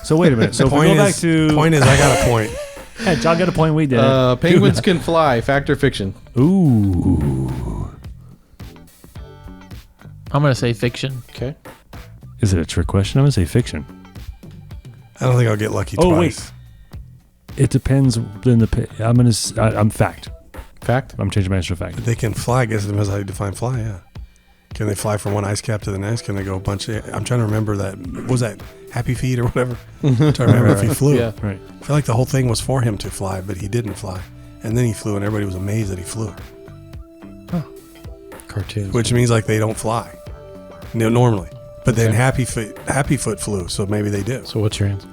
[SPEAKER 3] So wait a minute. So if we
[SPEAKER 1] Point
[SPEAKER 3] go
[SPEAKER 1] is,
[SPEAKER 3] back to
[SPEAKER 1] point is, I got a point.
[SPEAKER 3] Hey, John got a point. We did.
[SPEAKER 2] Penguins can fly. Fact or fiction?
[SPEAKER 3] Ooh.
[SPEAKER 4] I'm gonna say fiction.
[SPEAKER 2] Okay.
[SPEAKER 3] Is it a trick question? I'm gonna say fiction.
[SPEAKER 1] I don't think I'll get lucky
[SPEAKER 3] Oh,
[SPEAKER 1] twice.
[SPEAKER 3] It depends. I'm fact.
[SPEAKER 2] Fact?
[SPEAKER 3] I'm changing my answer to fact.
[SPEAKER 1] They can fly. I guess it depends how you define fly. Yeah. Can they fly from one ice cap to the next? Can they go a bunch of? I'm trying to remember that. What was that Happy Feet or whatever? I'm trying to remember if he flew.
[SPEAKER 2] Yeah.
[SPEAKER 3] Right.
[SPEAKER 1] I feel like the whole thing was for him to fly, but he didn't fly. And then he flew, and everybody was amazed that he flew.
[SPEAKER 2] Cartoons.
[SPEAKER 1] Which means like they don't fly, normally. But then Happy Foot flew, so maybe they do.
[SPEAKER 2] So what's your answer?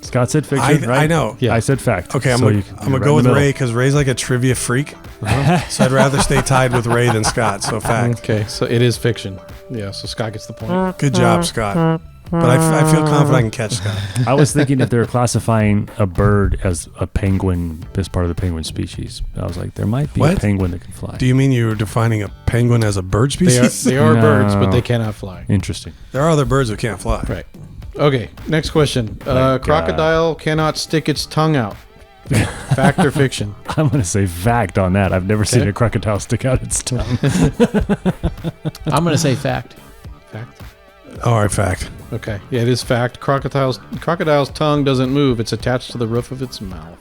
[SPEAKER 3] Scott said fiction, right?
[SPEAKER 1] I know.
[SPEAKER 2] Yeah.
[SPEAKER 3] I said fact.
[SPEAKER 1] Okay, I'm
[SPEAKER 3] So
[SPEAKER 1] gonna
[SPEAKER 3] you're right
[SPEAKER 1] go
[SPEAKER 3] in
[SPEAKER 1] with
[SPEAKER 3] the middle.
[SPEAKER 1] Ray because Ray's like a trivia freak. So I'd rather stay tied with Ray than Scott. So fact.
[SPEAKER 2] Okay, so it is fiction. Yeah, so Scott gets the point.
[SPEAKER 1] Good job, Scott. But I feel confident I can catch Scott.
[SPEAKER 3] I was thinking if they're classifying a bird as a penguin as part of the penguin species. I was like, there might be
[SPEAKER 1] What?
[SPEAKER 3] a penguin that can fly.
[SPEAKER 1] Do you mean you were defining a penguin as a bird species?
[SPEAKER 2] They are
[SPEAKER 3] No.
[SPEAKER 2] birds, but they cannot fly.
[SPEAKER 3] Interesting.
[SPEAKER 1] There are other birds that can't fly.
[SPEAKER 2] Right. Okay, next question. Crocodile cannot stick its tongue out. Fact or fiction?
[SPEAKER 3] I'm going to say fact on that. I've never seen
[SPEAKER 2] Okay.
[SPEAKER 3] a crocodile stick out its tongue.
[SPEAKER 4] I'm gonna say fact.
[SPEAKER 2] Fact.
[SPEAKER 1] All right, fact.
[SPEAKER 2] Okay, yeah, it is fact. Crocodile's tongue doesn't move. It's attached to the roof of its mouth.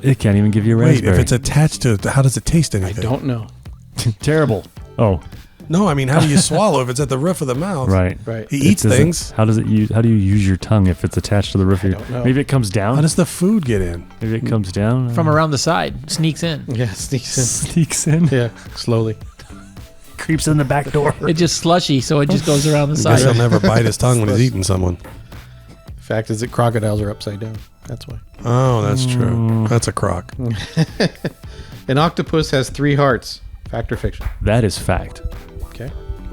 [SPEAKER 3] It can't even give you a
[SPEAKER 1] Wait,
[SPEAKER 3] raspberry.
[SPEAKER 1] if it's attached to it, how does it taste
[SPEAKER 2] I
[SPEAKER 1] anything?
[SPEAKER 2] don't know.
[SPEAKER 3] Terrible. Oh,
[SPEAKER 1] No, I mean, how do you swallow if it's at the roof of the mouth?
[SPEAKER 3] right.
[SPEAKER 2] Right.
[SPEAKER 1] He eats
[SPEAKER 3] Does it-
[SPEAKER 1] things.
[SPEAKER 3] How does it use? How do you use your tongue if it's attached to the roof?
[SPEAKER 2] don't know.
[SPEAKER 3] Maybe it comes down.
[SPEAKER 1] How does the food get in?
[SPEAKER 3] Maybe it comes down
[SPEAKER 4] From around the side, sneaks in.
[SPEAKER 2] Yeah, sneaks in.
[SPEAKER 3] sneaks in,
[SPEAKER 2] Yeah, slowly.
[SPEAKER 3] creeps in the back door.
[SPEAKER 4] It's just slushy, so it just goes around the
[SPEAKER 1] I guess he'll
[SPEAKER 4] side.
[SPEAKER 1] never bite his tongue when he's eating someone.
[SPEAKER 2] Fact is that crocodiles are upside down. That's why.
[SPEAKER 1] Oh, that's true. That's a croc.
[SPEAKER 2] An octopus has 3 hearts. Fact or fiction?
[SPEAKER 3] That is fact.
[SPEAKER 2] Okay.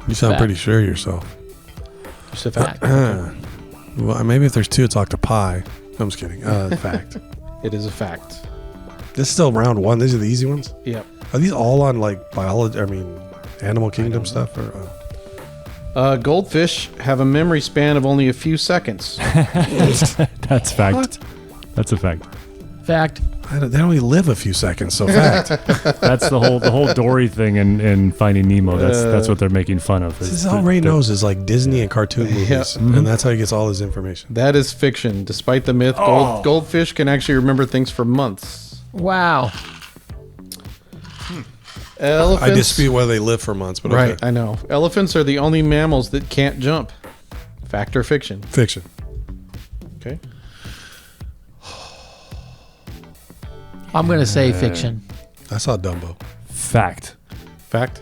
[SPEAKER 1] You sound
[SPEAKER 4] Fact.
[SPEAKER 1] pretty sure of yourself.
[SPEAKER 2] Just a fact.
[SPEAKER 1] Well, maybe if there's 2, it's octopi. I'm just kidding. Fact.
[SPEAKER 2] It is a fact.
[SPEAKER 1] This is still round 1. These are the easy ones.
[SPEAKER 2] Yep.
[SPEAKER 1] Are these all on like biology? I mean, animal kingdom stuff? Or
[SPEAKER 2] Goldfish have a memory span of only a few seconds.
[SPEAKER 3] That's fact. That's a fact.
[SPEAKER 4] Fact.
[SPEAKER 1] they only live a few seconds. So fact.
[SPEAKER 3] That's the whole Dory thing in Finding Nemo. That's what they're making fun of.
[SPEAKER 1] This is all Ray knows is like Disney and cartoon movies, and that's how he gets all his information.
[SPEAKER 2] That is fiction. Despite the myth, goldfish can actually remember things for months.
[SPEAKER 4] Wow.
[SPEAKER 2] Elephants.
[SPEAKER 1] I dispute whether they live for months, but
[SPEAKER 2] Right,
[SPEAKER 1] okay.
[SPEAKER 2] I know. Elephants are the only mammals that can't jump. Fact or fiction?
[SPEAKER 1] Fiction.
[SPEAKER 2] Okay.
[SPEAKER 4] I'm gonna say fiction.
[SPEAKER 1] I saw Dumbo.
[SPEAKER 3] Fact.
[SPEAKER 2] Fact.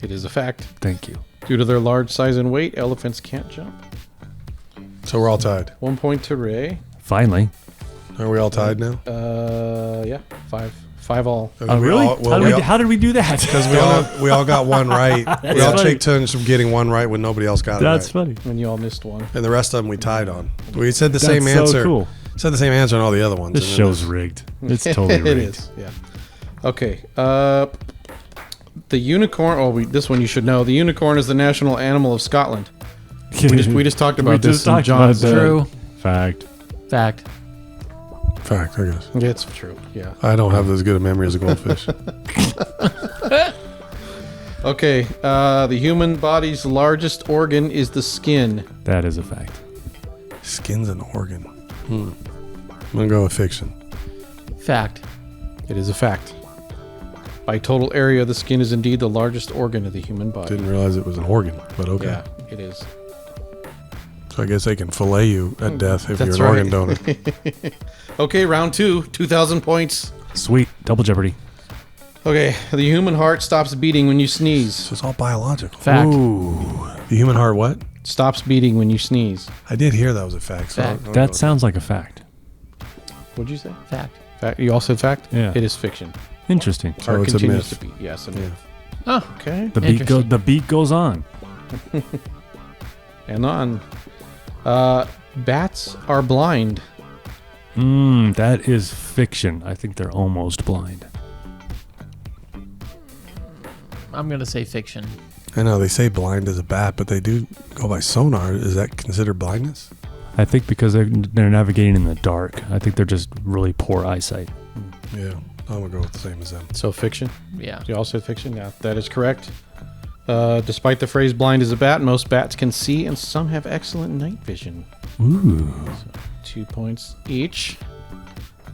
[SPEAKER 2] It is a fact.
[SPEAKER 3] Thank you.
[SPEAKER 2] Due to their large size and weight, elephants can't jump.
[SPEAKER 1] So we're all tied.
[SPEAKER 2] 1 point to Ray.
[SPEAKER 3] Finally.
[SPEAKER 1] Are we all tied now?
[SPEAKER 2] Yeah. 5 all.
[SPEAKER 3] Oh, really? How did we do that?
[SPEAKER 1] Because we all got one right. We all
[SPEAKER 3] funny.
[SPEAKER 1] take turns from getting one right when nobody else got
[SPEAKER 3] That's
[SPEAKER 1] it right.
[SPEAKER 3] funny.
[SPEAKER 2] And you all missed one.
[SPEAKER 1] And the rest of them we tied on. We said the
[SPEAKER 3] That's
[SPEAKER 1] same
[SPEAKER 3] so
[SPEAKER 1] answer.
[SPEAKER 3] cool.
[SPEAKER 1] Said the same answer on all the other ones.
[SPEAKER 3] This
[SPEAKER 1] and then
[SPEAKER 3] show's rigged. It's totally rigged.
[SPEAKER 2] It is. Yeah. Okay. The unicorn. This one you should know. The unicorn is the national animal of Scotland. We just talked about this.
[SPEAKER 3] talked
[SPEAKER 2] John
[SPEAKER 3] about that.
[SPEAKER 4] True.
[SPEAKER 3] Fact.
[SPEAKER 4] Fact.
[SPEAKER 1] Fact, I guess.
[SPEAKER 2] Yeah, it's true. Yeah.
[SPEAKER 1] I don't have as good a memory as a goldfish.
[SPEAKER 2] Okay. The human body's largest organ is the skin.
[SPEAKER 3] That is a fact.
[SPEAKER 1] Skin's an organ. I'm gonna go with fiction.
[SPEAKER 4] Fact.
[SPEAKER 2] It is a fact. By total area, the skin is indeed the largest organ of the human body.
[SPEAKER 1] Didn't realize it was an organ, but okay.
[SPEAKER 2] Yeah, it is.
[SPEAKER 1] So I guess they can fillet you at death if
[SPEAKER 2] That's
[SPEAKER 1] you're an
[SPEAKER 2] right.
[SPEAKER 1] organ donor.
[SPEAKER 2] Okay, round 2, 2,000 points.
[SPEAKER 3] Sweet. Double jeopardy.
[SPEAKER 2] Okay, the human heart stops beating when you sneeze.
[SPEAKER 1] So it's all biological.
[SPEAKER 4] Fact.
[SPEAKER 1] Ooh. The human heart what?
[SPEAKER 2] Stops beating when you sneeze.
[SPEAKER 1] I did hear that was a fact. So
[SPEAKER 4] Fact.
[SPEAKER 1] I'll go
[SPEAKER 3] That
[SPEAKER 1] with
[SPEAKER 3] sounds like a fact.
[SPEAKER 2] What'd you say?
[SPEAKER 4] Fact.
[SPEAKER 2] Fact. You all said fact?
[SPEAKER 3] Yeah.
[SPEAKER 2] It is fiction.
[SPEAKER 3] Interesting.
[SPEAKER 1] So
[SPEAKER 2] Heart
[SPEAKER 1] it's a
[SPEAKER 2] continues
[SPEAKER 1] myth.
[SPEAKER 2] to beat. Yes, a
[SPEAKER 1] Yeah.
[SPEAKER 2] myth.
[SPEAKER 4] Oh.
[SPEAKER 2] Okay.
[SPEAKER 3] The beat goes on.
[SPEAKER 2] And on. Bats are blind.
[SPEAKER 3] That is fiction. I think they're almost blind.
[SPEAKER 4] I'm gonna say fiction.
[SPEAKER 1] I know they say blind as a bat, but they do go by sonar. Is that considered blindness?
[SPEAKER 3] I think because they're navigating in the dark. I think they're just really poor eyesight.
[SPEAKER 1] Yeah, I'm gonna go with the same as them.
[SPEAKER 2] So fiction.
[SPEAKER 4] Yeah.
[SPEAKER 2] You all said fiction? Yeah, that is correct. Despite the phrase blind as a bat, most bats can see and some have excellent night vision.
[SPEAKER 3] Ooh.
[SPEAKER 2] 2 points each.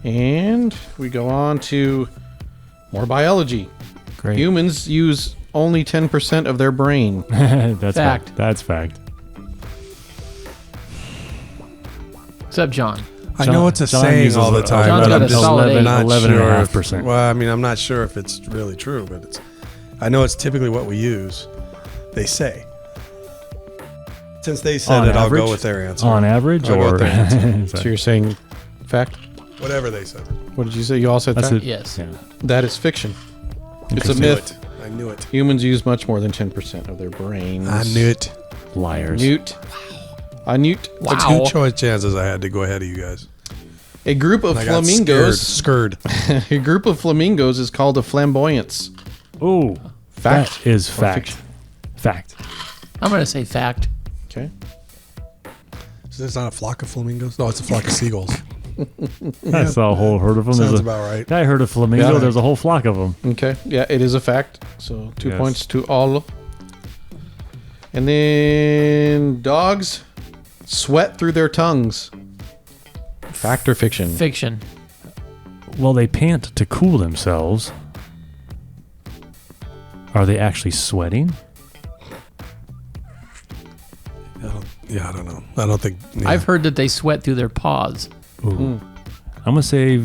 [SPEAKER 2] And we go on to more biology.
[SPEAKER 3] Great.
[SPEAKER 2] Humans use only 10% of their brain.
[SPEAKER 3] That's
[SPEAKER 4] Fact.
[SPEAKER 3] fact. That's fact.
[SPEAKER 4] Except John.
[SPEAKER 1] I know it's a
[SPEAKER 3] John
[SPEAKER 1] saying
[SPEAKER 3] uses
[SPEAKER 1] all the time,
[SPEAKER 4] John's
[SPEAKER 1] but
[SPEAKER 4] got
[SPEAKER 1] I'm
[SPEAKER 4] a
[SPEAKER 1] just
[SPEAKER 4] solid eight.
[SPEAKER 1] not
[SPEAKER 3] 11.5%.
[SPEAKER 1] sure. Well, I mean, I'm not sure if it's really true, but it's. I know it's typically what we use. They say. Since they said
[SPEAKER 3] On
[SPEAKER 1] it, I'll
[SPEAKER 3] average?
[SPEAKER 1] go with their answer.
[SPEAKER 3] On average,
[SPEAKER 1] I'll go
[SPEAKER 3] or
[SPEAKER 1] with their answer.
[SPEAKER 2] So you're saying fact?
[SPEAKER 1] Whatever they said.
[SPEAKER 2] What did you say? You all said
[SPEAKER 3] That's
[SPEAKER 2] fact?
[SPEAKER 3] it.
[SPEAKER 4] Yes.
[SPEAKER 3] Yeah.
[SPEAKER 2] That is fiction. It's a
[SPEAKER 1] I knew
[SPEAKER 2] myth.
[SPEAKER 1] it. I knew it.
[SPEAKER 2] Humans use much more than 10% of their brains.
[SPEAKER 1] I knew it.
[SPEAKER 3] Liars.
[SPEAKER 2] Newt. A newt.
[SPEAKER 1] The two choice chances I had to go ahead of you guys.
[SPEAKER 2] A group of
[SPEAKER 1] I got
[SPEAKER 2] flamingos.
[SPEAKER 1] Scared.
[SPEAKER 2] A group of flamingos is called a flamboyance.
[SPEAKER 3] Oh,
[SPEAKER 2] Fact.
[SPEAKER 3] that is
[SPEAKER 2] or
[SPEAKER 3] fact.
[SPEAKER 2] fiction?
[SPEAKER 3] Fact.
[SPEAKER 4] I'm gonna say fact.
[SPEAKER 2] Okay.
[SPEAKER 1] So it's not a flock of flamingos? No, it's a flock of seagulls.
[SPEAKER 3] I saw a whole herd of them.
[SPEAKER 1] Sounds
[SPEAKER 3] There's
[SPEAKER 1] about right.
[SPEAKER 3] I heard a flamingo.
[SPEAKER 2] Yeah.
[SPEAKER 3] There's a whole flock of them.
[SPEAKER 2] Okay. Yeah, it is a fact. So 2
[SPEAKER 3] Yes.
[SPEAKER 2] points to all. And then dogs sweat through their tongues. Fact or fiction?
[SPEAKER 4] Fiction.
[SPEAKER 3] Well, they pant to cool themselves. Are they actually sweating?
[SPEAKER 1] I don't know. I don't think. Yeah.
[SPEAKER 4] I've heard that they sweat through their paws.
[SPEAKER 3] Ooh. I'm gonna say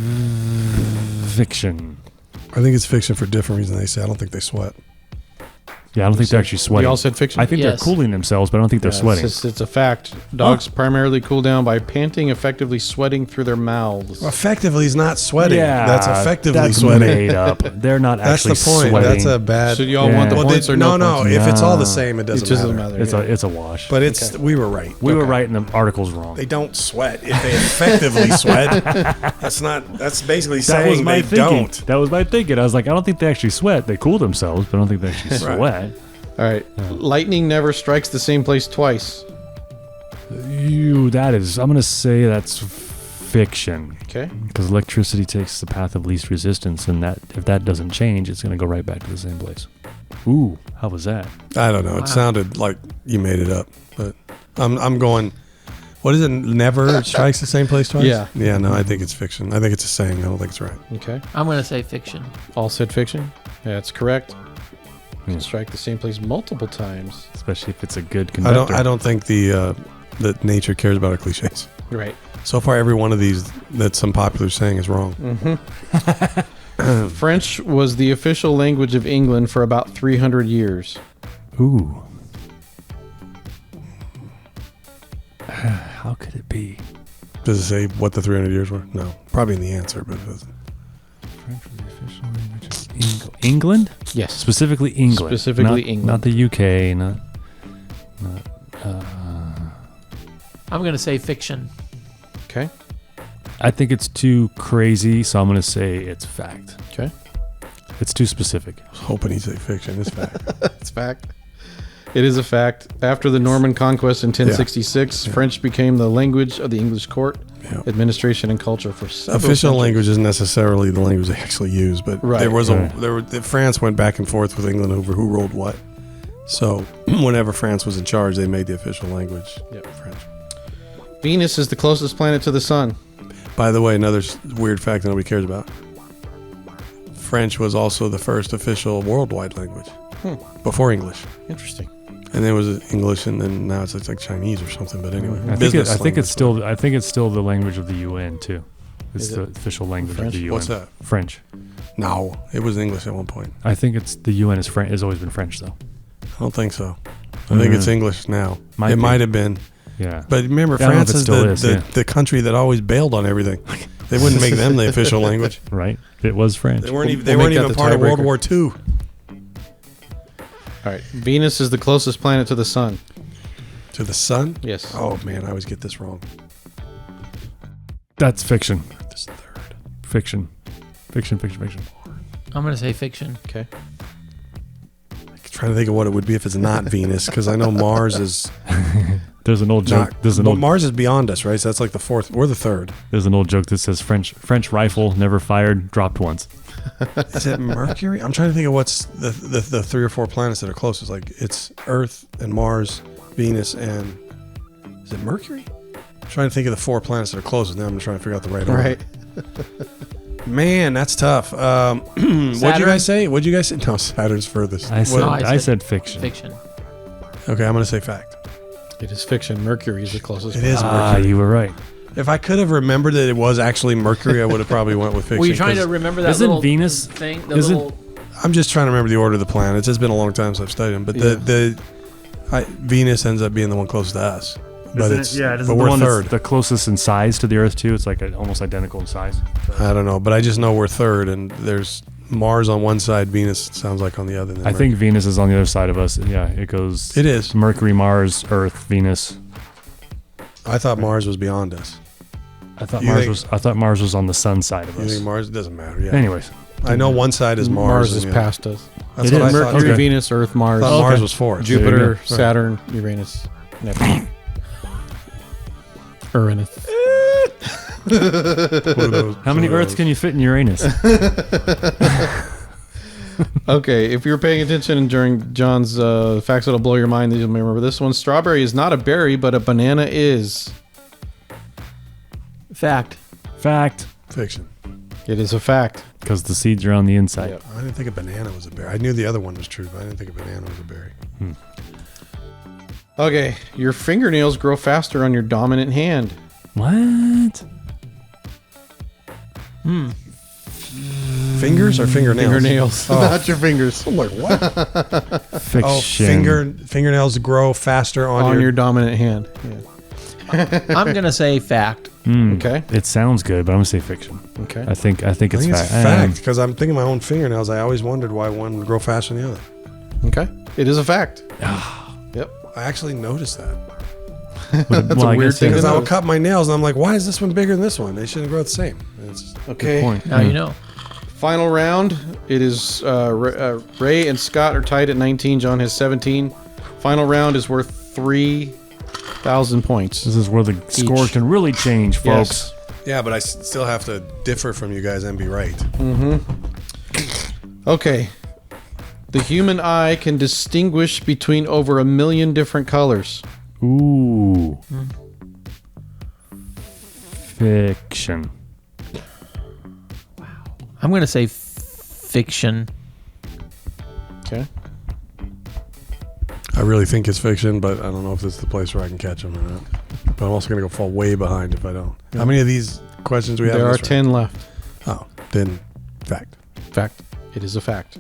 [SPEAKER 3] fiction.
[SPEAKER 1] I think it's fiction for different reasons. They say I don't think they sweat.
[SPEAKER 3] Yeah, I don't think they're actually
[SPEAKER 2] You
[SPEAKER 3] sweating.
[SPEAKER 2] all said fiction?
[SPEAKER 3] I think
[SPEAKER 4] Yes.
[SPEAKER 3] they're cooling themselves, but I don't think they're
[SPEAKER 2] Yeah,
[SPEAKER 3] sweating.
[SPEAKER 2] It's a fact. Dogs primarily cool down by panting, effectively sweating through their mouths.
[SPEAKER 1] Effectively, is not sweating.
[SPEAKER 3] Yeah,
[SPEAKER 1] that's effectively
[SPEAKER 3] that's
[SPEAKER 1] sweating.
[SPEAKER 3] made up. They're not
[SPEAKER 1] That's the
[SPEAKER 3] actually
[SPEAKER 1] point.
[SPEAKER 3] sweating.
[SPEAKER 1] That's a bad.
[SPEAKER 2] So do y'all want the
[SPEAKER 3] Yeah.
[SPEAKER 2] points or no
[SPEAKER 1] no,
[SPEAKER 2] points?
[SPEAKER 1] If it's all the
[SPEAKER 3] Nah.
[SPEAKER 1] same, it
[SPEAKER 2] It
[SPEAKER 1] doesn't
[SPEAKER 2] doesn't
[SPEAKER 1] matter.
[SPEAKER 2] matter. yeah.
[SPEAKER 3] It's a wash.
[SPEAKER 1] But it's we were right.
[SPEAKER 3] we were right and the article's wrong.
[SPEAKER 1] They don't sweat. If they effectively sweat, that's not. That's basically
[SPEAKER 3] That was
[SPEAKER 1] saying
[SPEAKER 3] my
[SPEAKER 1] they
[SPEAKER 3] thinking.
[SPEAKER 1] don't.
[SPEAKER 3] That was my thinking. I was like, I don't think they actually sweat. They cool themselves, but I don't think they actually
[SPEAKER 1] Right.
[SPEAKER 3] sweat.
[SPEAKER 2] All right. Lightning never strikes the same place twice.
[SPEAKER 3] I'm gonna say that's fiction.
[SPEAKER 2] Okay.
[SPEAKER 3] Because electricity takes the path of least resistance, and that if that doesn't change, it's gonna go right back to the same place. Ooh, how was that?
[SPEAKER 1] I don't know. It sounded like you made it up, but I'm going. What is it? Never strikes the same place twice.
[SPEAKER 2] Yeah.
[SPEAKER 1] Yeah. No, I think it's fiction. I think it's a saying. I don't think it's right.
[SPEAKER 2] Okay.
[SPEAKER 4] I'm gonna say fiction.
[SPEAKER 2] All said fiction. That's correct.
[SPEAKER 3] Yeah.
[SPEAKER 2] Strike the same place multiple times.
[SPEAKER 3] Especially if it's a good conductor.
[SPEAKER 1] I don't think that nature cares about our cliches.
[SPEAKER 2] Right.
[SPEAKER 1] So far, every one of these that some popular saying is wrong.
[SPEAKER 2] French was the official language of England for about 300 years.
[SPEAKER 3] Ooh. How could it be?
[SPEAKER 1] Does it say what the 300 years were? No, probably in the answer, but it doesn't.
[SPEAKER 3] French was the official language of England?
[SPEAKER 2] Yes.
[SPEAKER 3] Specifically England.
[SPEAKER 2] Specifically
[SPEAKER 3] Not-
[SPEAKER 2] England.
[SPEAKER 3] Not the UK. Not.
[SPEAKER 4] I'm gonna say fiction.
[SPEAKER 2] Okay.
[SPEAKER 3] I think it's too crazy, so I'm going to say it's fact.
[SPEAKER 2] Okay.
[SPEAKER 3] It's too specific.
[SPEAKER 1] I was hoping he'd say fiction. It's fact.
[SPEAKER 2] That's fact. It is a fact. After the Norman conquest in 1066, French became the language of the English court, administration, and culture for several
[SPEAKER 1] Official
[SPEAKER 2] centuries.
[SPEAKER 1] language isn't necessarily the language they actually use, but France went back and forth with England over who ruled what. So whenever France was in charge, they made the official language French.
[SPEAKER 2] Venus is the closest planet to the sun.
[SPEAKER 1] By the way, another weird fact that nobody cares about. French was also the first official worldwide language before English.
[SPEAKER 2] Interesting.
[SPEAKER 1] And then it was English, and then now it's like Chinese or something. But anyway,
[SPEAKER 3] I think it's still the language of the UN too. It's the official language of the UN.
[SPEAKER 1] What's that?
[SPEAKER 3] French.
[SPEAKER 1] No, it was English at one point.
[SPEAKER 3] I think it's the UN is French. Has always been French though.
[SPEAKER 1] I don't think so. I think it's English now. It might have been.
[SPEAKER 3] Yeah.
[SPEAKER 1] But remember, France is the country that always bailed on everything. They wouldn't make them the official language.
[SPEAKER 3] Right. It was French.
[SPEAKER 1] They weren't even part of World War II.
[SPEAKER 2] All right. Venus is the closest planet to the sun.
[SPEAKER 1] To the sun?
[SPEAKER 2] Yes.
[SPEAKER 1] Oh, man, I always get this wrong.
[SPEAKER 3] That's fiction.
[SPEAKER 1] This third.
[SPEAKER 3] Fiction. Fiction.
[SPEAKER 4] I'm going to say fiction.
[SPEAKER 2] Okay.
[SPEAKER 1] I'm trying to think of what it would be if it's not Venus, because I know Mars is...
[SPEAKER 3] There's an old joke.
[SPEAKER 1] Mars is beyond us, right? So that's like the fourth. We're the third.
[SPEAKER 3] There's an old joke that says French rifle never fired, dropped once.
[SPEAKER 1] Is it Mercury? I'm trying to think of what's the 3 or 4 planets that are closest. Like it's Earth and Mars, Venus, and is it Mercury? I'm trying to think of the 4 planets that are closest. Now I'm trying to figure out the right order.
[SPEAKER 2] Right.
[SPEAKER 1] Man, that's tough. What'd you guys say? No, Saturn's furthest.
[SPEAKER 3] I said fiction.
[SPEAKER 4] Fiction.
[SPEAKER 1] Okay, I'm going to say fact.
[SPEAKER 2] It is fiction. Mercury is the closest.
[SPEAKER 1] It is Mercury.
[SPEAKER 3] You were right.
[SPEAKER 1] If I could have remembered that it was actually Mercury, I would have probably went with fiction.
[SPEAKER 4] Were you trying to remember that little
[SPEAKER 3] Venus
[SPEAKER 4] thing?
[SPEAKER 1] I'm just trying to remember the order of the planets. It's been a long time since I've studied them, but Venus ends up being the one closest to us. But
[SPEAKER 3] but
[SPEAKER 1] we're third.
[SPEAKER 3] The closest in size to the Earth too. It's like almost identical in size.
[SPEAKER 1] I don't know, but I just know we're third, and there's Mars on one side, Venus sounds like on the other.
[SPEAKER 3] I think Venus is on the other side of us. Yeah, it goes.
[SPEAKER 1] It is
[SPEAKER 3] Mercury, Mars, Earth, Venus.
[SPEAKER 1] I thought Mars was beyond us.
[SPEAKER 3] I thought Mars was on the sun side of us.
[SPEAKER 1] You think Mars? It doesn't matter. Yeah.
[SPEAKER 3] Anyways,
[SPEAKER 1] I know one side is Mars.
[SPEAKER 2] Mars is past us.
[SPEAKER 1] That's what I thought.
[SPEAKER 2] Mercury, Venus, Earth, Mars.
[SPEAKER 1] I thought Mars was fourth.
[SPEAKER 2] Jupiter, Saturn, Uranus, Neptune. Uranus.
[SPEAKER 3] How many Earths can you fit in Uranus?
[SPEAKER 2] Okay, if you're paying attention during John's facts that'll blow your mind, you'll remember this one. Strawberry is not a berry, but a banana is.
[SPEAKER 4] Fact.
[SPEAKER 1] Fiction.
[SPEAKER 2] It is a fact.
[SPEAKER 3] Because the seeds are on the inside.
[SPEAKER 2] Yep.
[SPEAKER 1] I didn't think a banana was a berry. I knew the other one was true, but I didn't think a banana was a berry.
[SPEAKER 2] Okay, your fingernails grow faster on your dominant hand.
[SPEAKER 3] What?
[SPEAKER 1] Fingers or fingernails?
[SPEAKER 2] Fingernails, not your fingers.
[SPEAKER 1] I'm like, what?
[SPEAKER 3] Fiction.
[SPEAKER 1] Oh, fingernails grow faster on
[SPEAKER 2] your dominant hand. Yeah.
[SPEAKER 4] I'm going to say fact.
[SPEAKER 2] Okay.
[SPEAKER 3] It sounds good, but I'm gonna say fiction.
[SPEAKER 2] Okay.
[SPEAKER 3] I think it's fact.
[SPEAKER 1] Fact, because I'm thinking my own fingernails. I always wondered why one would grow faster than the other.
[SPEAKER 2] Okay. It is a fact. Yep.
[SPEAKER 1] I actually noticed that.
[SPEAKER 2] That's a weird thing.
[SPEAKER 1] Because I would cut my nails, and I'm like, why is this one bigger than this one? They shouldn't grow the same.
[SPEAKER 2] Okay.
[SPEAKER 3] Point.
[SPEAKER 4] Now you know.
[SPEAKER 2] Final round. It is Ray and Scott are tied at 19. John has 17. Final round is worth 3,000 points.
[SPEAKER 3] This is where the score can really change, folks.
[SPEAKER 2] Yes.
[SPEAKER 1] Yeah, but I still have to differ from you guys and be right.
[SPEAKER 2] Okay. The human eye can distinguish between over 1 million different colors.
[SPEAKER 3] Ooh. Fiction.
[SPEAKER 4] I'm going to say fiction.
[SPEAKER 2] Okay.
[SPEAKER 1] I really think it's fiction, but I don't know if this is the place where I can catch them or not. But I'm also going to go fall way behind if I don't. How many of these questions we have?
[SPEAKER 2] There are 10 left.
[SPEAKER 1] Oh, then fact.
[SPEAKER 2] Fact. It is a fact.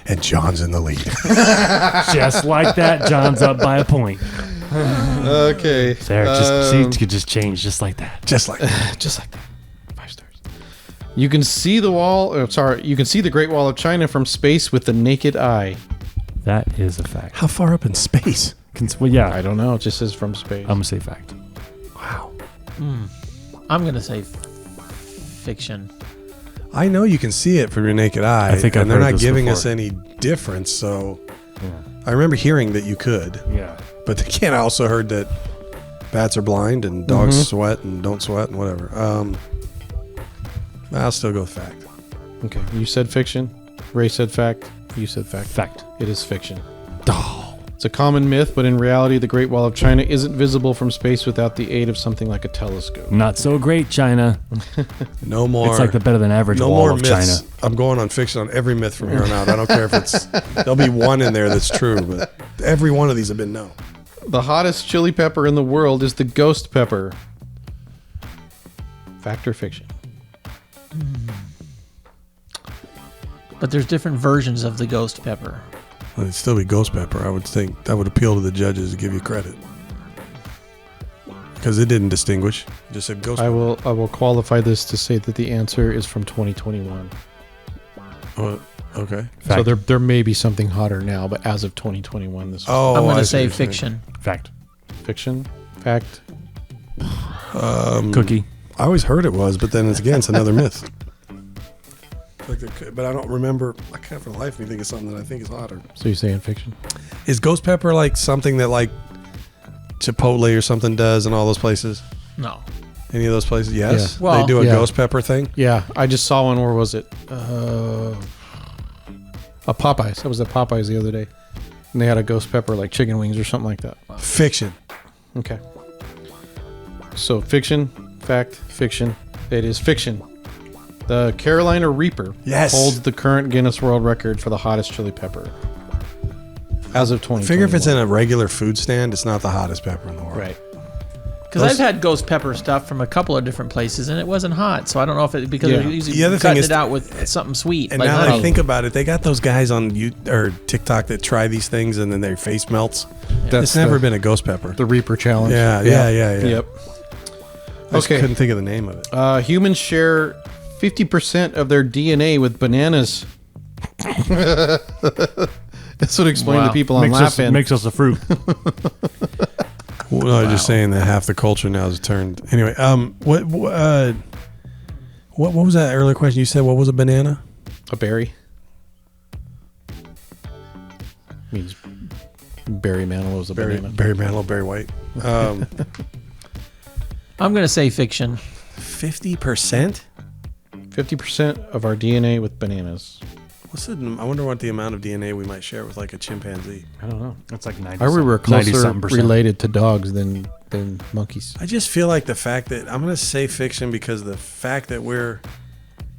[SPEAKER 1] And John's in the lead.
[SPEAKER 3] Just like that, John's up by a point.
[SPEAKER 2] Okay.
[SPEAKER 3] There, seeds could just change just like that.
[SPEAKER 1] Just like that.
[SPEAKER 2] Just like that. 5 stars. You can see the wall. You can see the Great Wall of China from space with the naked eye.
[SPEAKER 3] That is a fact.
[SPEAKER 1] How far up in space?
[SPEAKER 3] Well, yeah.
[SPEAKER 2] I don't know. It just says from space.
[SPEAKER 3] I'm gonna say fact.
[SPEAKER 1] Wow.
[SPEAKER 4] I'm going to say fiction.
[SPEAKER 1] I know you can see it from your naked eye.
[SPEAKER 3] I think
[SPEAKER 1] and
[SPEAKER 3] I've
[SPEAKER 1] they're
[SPEAKER 3] heard
[SPEAKER 1] not
[SPEAKER 3] this
[SPEAKER 1] giving
[SPEAKER 3] before.
[SPEAKER 1] us any difference, so I remember hearing that you could,
[SPEAKER 3] Yeah.
[SPEAKER 1] but again, I also heard that bats are blind and dogs sweat and don't sweat and whatever. I'll still go with fact.
[SPEAKER 2] Okay. You said fiction. Ray said fact. You said fact.
[SPEAKER 3] Fact.
[SPEAKER 2] It is fiction.
[SPEAKER 1] Oh.
[SPEAKER 2] It's a common myth, but in reality, the Great Wall of China isn't visible from space without the aid of something like a telescope.
[SPEAKER 3] Not so great, China.
[SPEAKER 1] No more.
[SPEAKER 3] It's like the better than average
[SPEAKER 1] no
[SPEAKER 3] wall
[SPEAKER 1] more
[SPEAKER 3] of
[SPEAKER 1] myths.
[SPEAKER 3] China.
[SPEAKER 1] I'm going on fiction on every myth from here on out. I don't care if it's there'll be one in there that's true, but every one of these have been no.
[SPEAKER 2] The hottest chili pepper in the world is the ghost pepper. Fact or fiction?
[SPEAKER 4] But there's different versions of the ghost pepper.
[SPEAKER 1] Well, it'd still be ghost pepper. I would think that would appeal to the judges to give you credit because it didn't distinguish. It just said ghost.
[SPEAKER 2] I will qualify this to say that the answer is from 2021.
[SPEAKER 1] Oh, okay.
[SPEAKER 2] So there may be something hotter now, but as of 2021, this was
[SPEAKER 1] Oh,
[SPEAKER 4] I'm going
[SPEAKER 1] I
[SPEAKER 4] to
[SPEAKER 1] see
[SPEAKER 4] say
[SPEAKER 1] what you're saying.
[SPEAKER 4] fiction.
[SPEAKER 3] Fact.
[SPEAKER 2] fiction. Fact.
[SPEAKER 3] Cookie.
[SPEAKER 1] I always heard it was, but then it's another myth. But I don't remember. I can't for the life of me think of something that I think is hotter.
[SPEAKER 2] So you're saying fiction?
[SPEAKER 1] Is ghost pepper like something that like Chipotle or something does in all those places?
[SPEAKER 4] No.
[SPEAKER 1] Any of those places? Yes.
[SPEAKER 2] Yeah.
[SPEAKER 4] Well,
[SPEAKER 1] they do a
[SPEAKER 2] yeah.
[SPEAKER 1] ghost pepper thing.
[SPEAKER 2] Yeah, I just saw one. Where was it? A Popeyes. I was at Popeyes the other day, and they had a ghost pepper like chicken wings or something like that.
[SPEAKER 1] Fiction.
[SPEAKER 2] Okay. So fiction, fact, fiction. It is fiction. The Carolina Reaper
[SPEAKER 1] Yes.
[SPEAKER 2] holds the current Guinness World Record for the hottest chili pepper as of 2020.
[SPEAKER 1] Figure if it's in a regular food stand, it's not the hottest pepper in the world.
[SPEAKER 2] right.
[SPEAKER 4] Because I've had ghost pepper stuff from a couple of different places, and it wasn't hot. So I don't know if it because
[SPEAKER 2] Yeah.
[SPEAKER 4] they're usually
[SPEAKER 1] The other thing
[SPEAKER 4] cutting
[SPEAKER 1] is-
[SPEAKER 4] it out with something sweet.
[SPEAKER 1] And
[SPEAKER 4] like
[SPEAKER 1] now that I
[SPEAKER 4] honey.
[SPEAKER 1] think about it, they got those guys on TikTok that try these things and then their face melts. It's never been a ghost pepper.
[SPEAKER 2] The Reaper challenge.
[SPEAKER 1] Yeah.
[SPEAKER 2] Yep.
[SPEAKER 1] I just
[SPEAKER 2] Okay.
[SPEAKER 1] couldn't think of the name of it.
[SPEAKER 2] Humans share 50% of their DNA with bananas. That's what explained
[SPEAKER 4] Wow.
[SPEAKER 2] to people on Laughing.
[SPEAKER 3] Makes us a fruit.
[SPEAKER 1] Well, no, I'm just saying that half the culture now is turned. Anyway, what was that earlier question? You said what was a banana?
[SPEAKER 2] A berry. Means Barry Manilow is a banana.
[SPEAKER 1] Barry Manilow, Barry White.
[SPEAKER 4] 'I'm going to say fiction.
[SPEAKER 1] 50%?
[SPEAKER 2] 50% of our DNA with bananas.
[SPEAKER 1] I wonder what the amount of DNA we might share with like a chimpanzee.
[SPEAKER 2] I don't know.
[SPEAKER 3] That's like 90.
[SPEAKER 2] I we were closer
[SPEAKER 3] 90-something%.
[SPEAKER 2] related to dogs than monkeys.
[SPEAKER 1] I just feel like the fact that I'm going to say fiction because the fact that we're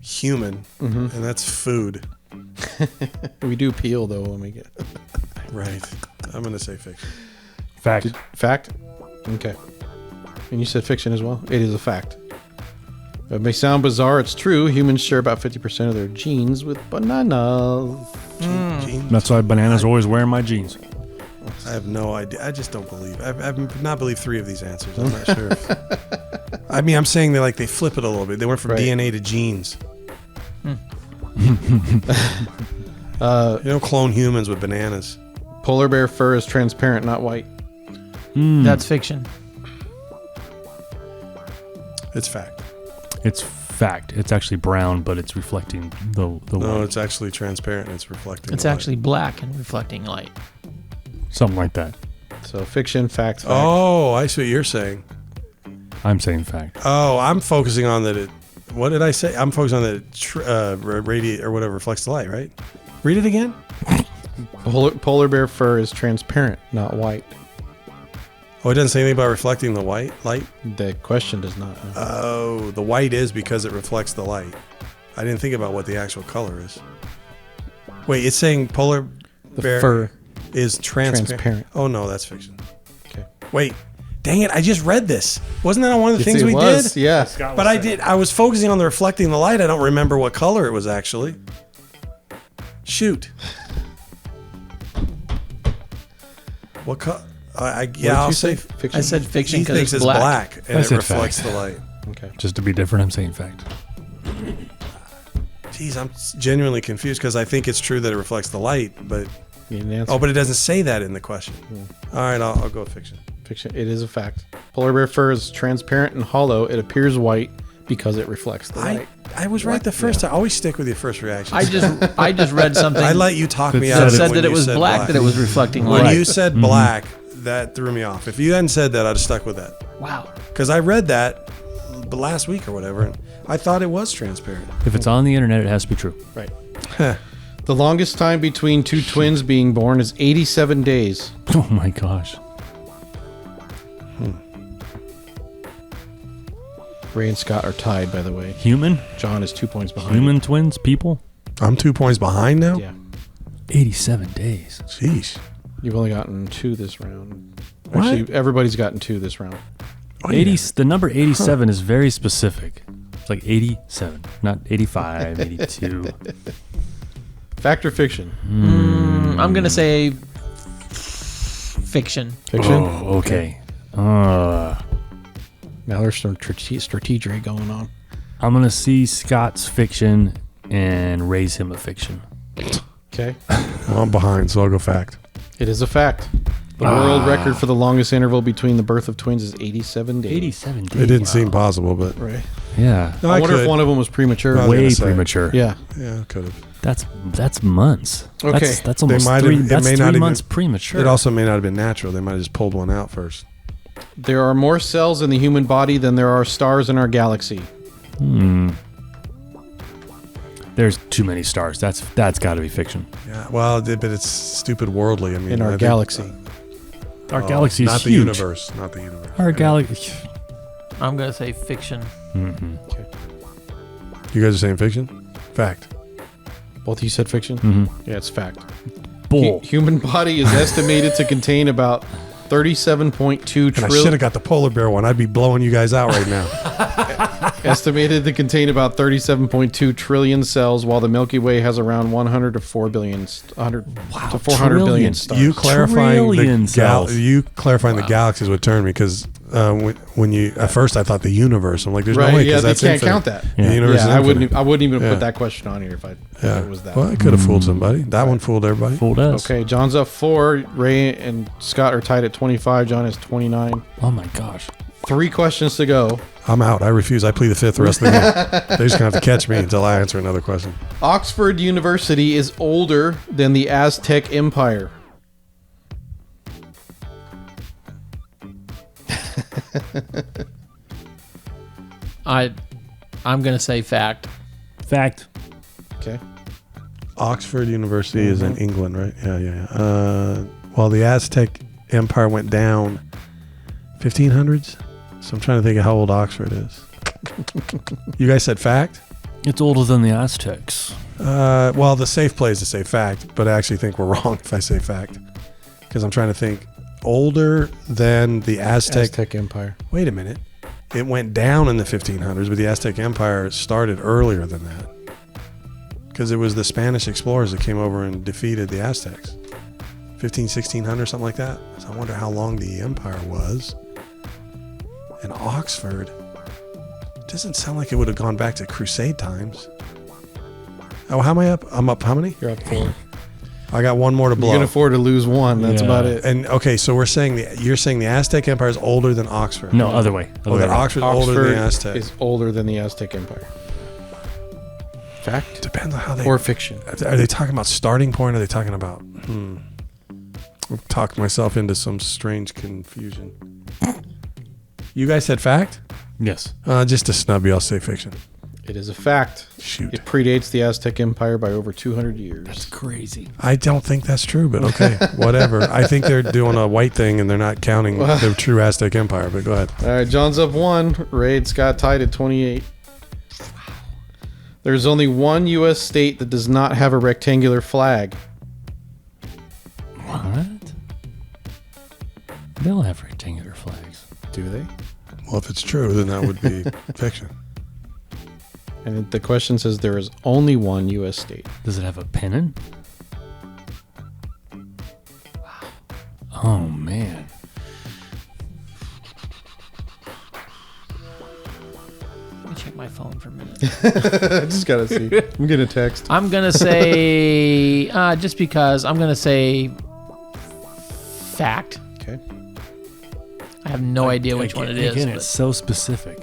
[SPEAKER 1] human and that's food.
[SPEAKER 2] We do peel though when we get
[SPEAKER 1] Right. I'm going to say fiction.
[SPEAKER 3] Fact.
[SPEAKER 2] fact. Okay. And you said fiction as well. It is a fact. It may sound bizarre. It's true. Humans share about 50% of their genes with bananas.
[SPEAKER 1] Gene?
[SPEAKER 3] That's why bananas are always wearing my jeans.
[SPEAKER 1] I have no idea. I just don't believe. I've not believed three of these answers. I'm not sure. I mean, I'm saying they flip it a little bit. They went from
[SPEAKER 2] Right.
[SPEAKER 1] DNA to genes. You don't clone humans with bananas.
[SPEAKER 2] Polar bear fur is transparent, not white.
[SPEAKER 4] That's fiction.
[SPEAKER 1] It's fact.
[SPEAKER 3] It's fact. It's actually brown, but it's reflecting the
[SPEAKER 1] No,
[SPEAKER 3] white.
[SPEAKER 1] it's actually transparent and it's reflecting.
[SPEAKER 4] It's
[SPEAKER 1] the light.
[SPEAKER 4] actually black and reflecting light.
[SPEAKER 3] Something like that.
[SPEAKER 2] So fiction, fact.
[SPEAKER 1] Oh, I see what you're saying.
[SPEAKER 3] I'm saying fact.
[SPEAKER 1] Oh, I'm focusing on that it. What did I say? I'm focusing on that it radiate or whatever reflects the light, right? Read it again.
[SPEAKER 2] Polar bear fur is transparent, not white.
[SPEAKER 1] Oh, it doesn't say anything about reflecting the white light.
[SPEAKER 2] The question does not. No.
[SPEAKER 1] Oh, the white is because it reflects the light. I didn't think about what the actual color is. Wait, it's saying polar
[SPEAKER 2] The
[SPEAKER 1] bear
[SPEAKER 2] fur.
[SPEAKER 1] is transparent.
[SPEAKER 2] Transparent.
[SPEAKER 1] Oh no, that's fiction.
[SPEAKER 2] Okay.
[SPEAKER 1] Wait, dang it! I just read this. Wasn't that on one of the things we did?
[SPEAKER 2] Yeah.
[SPEAKER 1] But I did. I was focusing on the reflecting the light. I don't remember what color it was actually. Shoot. What color? I'll say.
[SPEAKER 2] fiction.
[SPEAKER 4] I said fiction
[SPEAKER 1] He
[SPEAKER 4] because
[SPEAKER 1] thinks
[SPEAKER 4] it's
[SPEAKER 1] it's
[SPEAKER 4] black.
[SPEAKER 1] black, and
[SPEAKER 3] I
[SPEAKER 1] it
[SPEAKER 3] said
[SPEAKER 1] reflects
[SPEAKER 3] fact.
[SPEAKER 1] the light.
[SPEAKER 2] Okay.
[SPEAKER 3] Just to be different, I'm saying fact.
[SPEAKER 1] Jeez, I'm genuinely confused because I think it's true that it reflects the light, but
[SPEAKER 2] Need an answer.
[SPEAKER 1] but it doesn't say that in the question. All right, I'll go with fiction.
[SPEAKER 2] Fiction. It is a fact. Polar bear fur is transparent and hollow. It appears white, because it reflects the light.
[SPEAKER 1] I was right the first time. Always stick with your first reaction.
[SPEAKER 4] I just read something.
[SPEAKER 1] I let you talk me
[SPEAKER 4] that
[SPEAKER 1] out of it
[SPEAKER 4] said
[SPEAKER 1] when
[SPEAKER 4] that it
[SPEAKER 1] you
[SPEAKER 4] was
[SPEAKER 1] said
[SPEAKER 4] black, that it was reflecting
[SPEAKER 1] When
[SPEAKER 4] light.
[SPEAKER 1] you said black, that threw me off. If you hadn't said that, I'd have stuck with that.
[SPEAKER 4] Wow.
[SPEAKER 1] Because I read that last week or whatever, and I thought it was transparent.
[SPEAKER 3] If it's on the internet, it has to be true.
[SPEAKER 2] Right. The longest time between two twins being born is 87 days.
[SPEAKER 3] Oh my gosh.
[SPEAKER 2] Ray and Scott are tied, by the way.
[SPEAKER 3] Human?
[SPEAKER 2] John is 2 points behind.
[SPEAKER 3] Human twins? People?
[SPEAKER 1] I'm 2 points behind now?
[SPEAKER 2] Yeah.
[SPEAKER 3] 87 days.
[SPEAKER 1] Jeez.
[SPEAKER 2] You've only gotten 2 this round.
[SPEAKER 1] What?
[SPEAKER 2] Actually, everybody's gotten 2 this round.
[SPEAKER 1] Oh,
[SPEAKER 3] 80.
[SPEAKER 1] yeah.
[SPEAKER 3] The number 87 is very specific. It's like 87, not 85, 82.
[SPEAKER 2] Fact or fiction?
[SPEAKER 4] I'm going to say fiction.
[SPEAKER 2] Fiction.
[SPEAKER 3] Oh, okay.
[SPEAKER 2] Now there's some strategy going on.
[SPEAKER 3] I'm going to see Scott's fiction and raise him a fiction.
[SPEAKER 2] Okay.
[SPEAKER 1] Well, I'm behind, so I'll go fact.
[SPEAKER 2] It is a fact. The world record for the longest interval between the birth of twins is 87 days.
[SPEAKER 3] 87 days.
[SPEAKER 1] It didn't seem possible, but
[SPEAKER 2] Right.
[SPEAKER 3] Yeah.
[SPEAKER 1] No,
[SPEAKER 2] I wonder
[SPEAKER 1] could.
[SPEAKER 2] if one of them was premature.
[SPEAKER 1] I was
[SPEAKER 3] Way
[SPEAKER 1] gonna say.
[SPEAKER 3] premature.
[SPEAKER 2] Yeah.
[SPEAKER 1] Yeah, could have.
[SPEAKER 3] That's months.
[SPEAKER 2] Okay.
[SPEAKER 3] That's almost
[SPEAKER 1] might have-
[SPEAKER 3] three.
[SPEAKER 1] it
[SPEAKER 3] That's
[SPEAKER 1] may
[SPEAKER 3] 3
[SPEAKER 1] not even-
[SPEAKER 3] months premature.
[SPEAKER 1] It also may not have been natural. They might have just pulled one out first.
[SPEAKER 2] There are more cells in the human body than there are stars in our galaxy.
[SPEAKER 3] There's too many stars. That's got to be fiction.
[SPEAKER 1] Yeah, well, but it's stupid worldly. I mean,
[SPEAKER 2] In
[SPEAKER 1] I
[SPEAKER 2] our
[SPEAKER 1] think-
[SPEAKER 2] galaxy.
[SPEAKER 3] Our galaxy is
[SPEAKER 1] not the
[SPEAKER 3] huge.
[SPEAKER 1] universe. Not the universe.
[SPEAKER 3] Our galaxy.
[SPEAKER 4] I'm going to say fiction.
[SPEAKER 1] You guys are saying fiction? Fact.
[SPEAKER 2] Both of you said fiction? Yeah, it's fact.
[SPEAKER 3] Bull.
[SPEAKER 2] Human body is estimated to contain about 37.2
[SPEAKER 1] And I should
[SPEAKER 2] trillion.
[SPEAKER 1] have got the polar bear one. I'd be blowing you guys out right now.
[SPEAKER 2] Estimated to contain about 37.2 trillion cells, while the Milky Way has around 100 to 4 billion, 100 to 400 billion
[SPEAKER 3] Trillion.
[SPEAKER 2] stars.
[SPEAKER 1] You clarifying
[SPEAKER 3] Trillion
[SPEAKER 1] the
[SPEAKER 3] cells.
[SPEAKER 1] the galaxies would turn me because when you at first I thought the universe. I'm like, there's
[SPEAKER 2] Right,
[SPEAKER 1] no way
[SPEAKER 2] yeah,
[SPEAKER 1] because
[SPEAKER 2] they
[SPEAKER 1] that's
[SPEAKER 2] can't
[SPEAKER 1] infinite.
[SPEAKER 2] count that.
[SPEAKER 1] The universe is
[SPEAKER 2] Yeah, I
[SPEAKER 1] infinite.
[SPEAKER 2] wouldn't even
[SPEAKER 1] Yeah.
[SPEAKER 2] put that question on here if it was that.
[SPEAKER 1] Well, I could have fooled somebody. That one fooled everybody.
[SPEAKER 3] Fooled us.
[SPEAKER 2] Okay, John's up 4. Ray and Scott are tied at 25. John has 29.
[SPEAKER 3] Oh my gosh.
[SPEAKER 2] 3 questions to go.
[SPEAKER 1] I'm out. I refuse. I plead the fifth the rest of the game. They're just gonna have to catch me until I answer another question.
[SPEAKER 2] Oxford University is older than the Aztec Empire.
[SPEAKER 4] I'm going to say fact.
[SPEAKER 3] Fact.
[SPEAKER 2] Okay.
[SPEAKER 1] Oxford University is in England, right? Yeah. Well, the Aztec Empire went down 1500s. So I'm trying to think of how old Oxford is. You guys said fact?
[SPEAKER 3] It's older than the Aztecs.
[SPEAKER 1] Well, the safe play is to say fact, but I actually think we're wrong if I say fact. Because I'm trying to think older than the
[SPEAKER 2] Aztec Empire.
[SPEAKER 1] Wait a minute. It went down in the 1500s, but the Aztec Empire started earlier than that. Because it was the Spanish explorers that came over and defeated the Aztecs. 1600, something like that. So I wonder how long the empire was. And Oxford doesn't sound like it would have gone back to Crusade times. Oh, how am I up? I'm up how many?
[SPEAKER 2] You're up 4.
[SPEAKER 1] I got one more to blow.
[SPEAKER 2] You can afford to lose 1. That's
[SPEAKER 3] Yeah.
[SPEAKER 2] about it.
[SPEAKER 1] And okay, so you're saying the Aztec Empire is older than Oxford.
[SPEAKER 3] No, other way.
[SPEAKER 1] Oh, that Oxford's older than the Aztec.
[SPEAKER 2] is older than the Aztec Empire. Fact
[SPEAKER 1] Depends on how they.
[SPEAKER 2] or fiction?
[SPEAKER 1] Are they talking about starting point? Or are they talking about? I've talked myself into some strange confusion. You guys said fact?
[SPEAKER 3] Yes.
[SPEAKER 1] Just to snub you, I'll say fiction.
[SPEAKER 2] It is a fact.
[SPEAKER 1] Shoot.
[SPEAKER 2] It predates the Aztec Empire by over 200 years.
[SPEAKER 3] Crazy.
[SPEAKER 1] I don't think that's true, but okay, whatever. I think they're doing a white thing and they're not counting the true Aztec Empire, but go ahead.
[SPEAKER 2] All right, John's up 1. Ray and Scott tied at 28. There's only one U.S. state that does not have a rectangular flag.
[SPEAKER 3] What? They all have rectangular flags.
[SPEAKER 2] Do they?
[SPEAKER 1] Well, if it's true, then that would be fiction.
[SPEAKER 2] And the question says there is only one U.S. state.
[SPEAKER 3] Does it have a pennant? Oh man.
[SPEAKER 4] Let me check my phone for a minute.
[SPEAKER 2] I just gotta see. I'm getting a text.
[SPEAKER 4] I'm going to say, just because, I'm going to say fact.
[SPEAKER 2] Okay.
[SPEAKER 4] I have no idea which one it is.
[SPEAKER 3] Again,
[SPEAKER 4] but
[SPEAKER 3] it's so specific.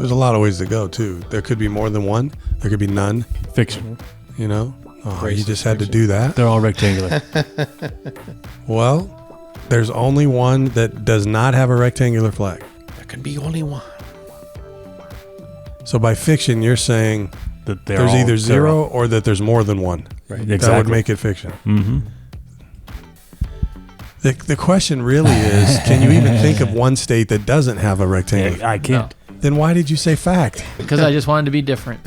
[SPEAKER 1] There's a lot of ways to go, too. There could be more than one. There could be none.
[SPEAKER 3] Fiction.
[SPEAKER 1] You know? Oh, you
[SPEAKER 2] Racist
[SPEAKER 1] just had to
[SPEAKER 2] fiction.
[SPEAKER 1] do that?
[SPEAKER 3] They're all rectangular.
[SPEAKER 1] Well, there's only one that does not have a rectangular flag.
[SPEAKER 2] There can be only one.
[SPEAKER 1] So by fiction, you're saying
[SPEAKER 3] That they're
[SPEAKER 1] there's
[SPEAKER 3] all
[SPEAKER 1] either zero or that there's more than one.
[SPEAKER 2] Right.
[SPEAKER 3] Exactly.
[SPEAKER 1] That would make it fiction.
[SPEAKER 3] Mm-hmm.
[SPEAKER 1] The question really is, can you even think of one state that doesn't have a rectangle?
[SPEAKER 3] I can't.
[SPEAKER 1] Then why did you say fact?
[SPEAKER 4] Because I just wanted to be different.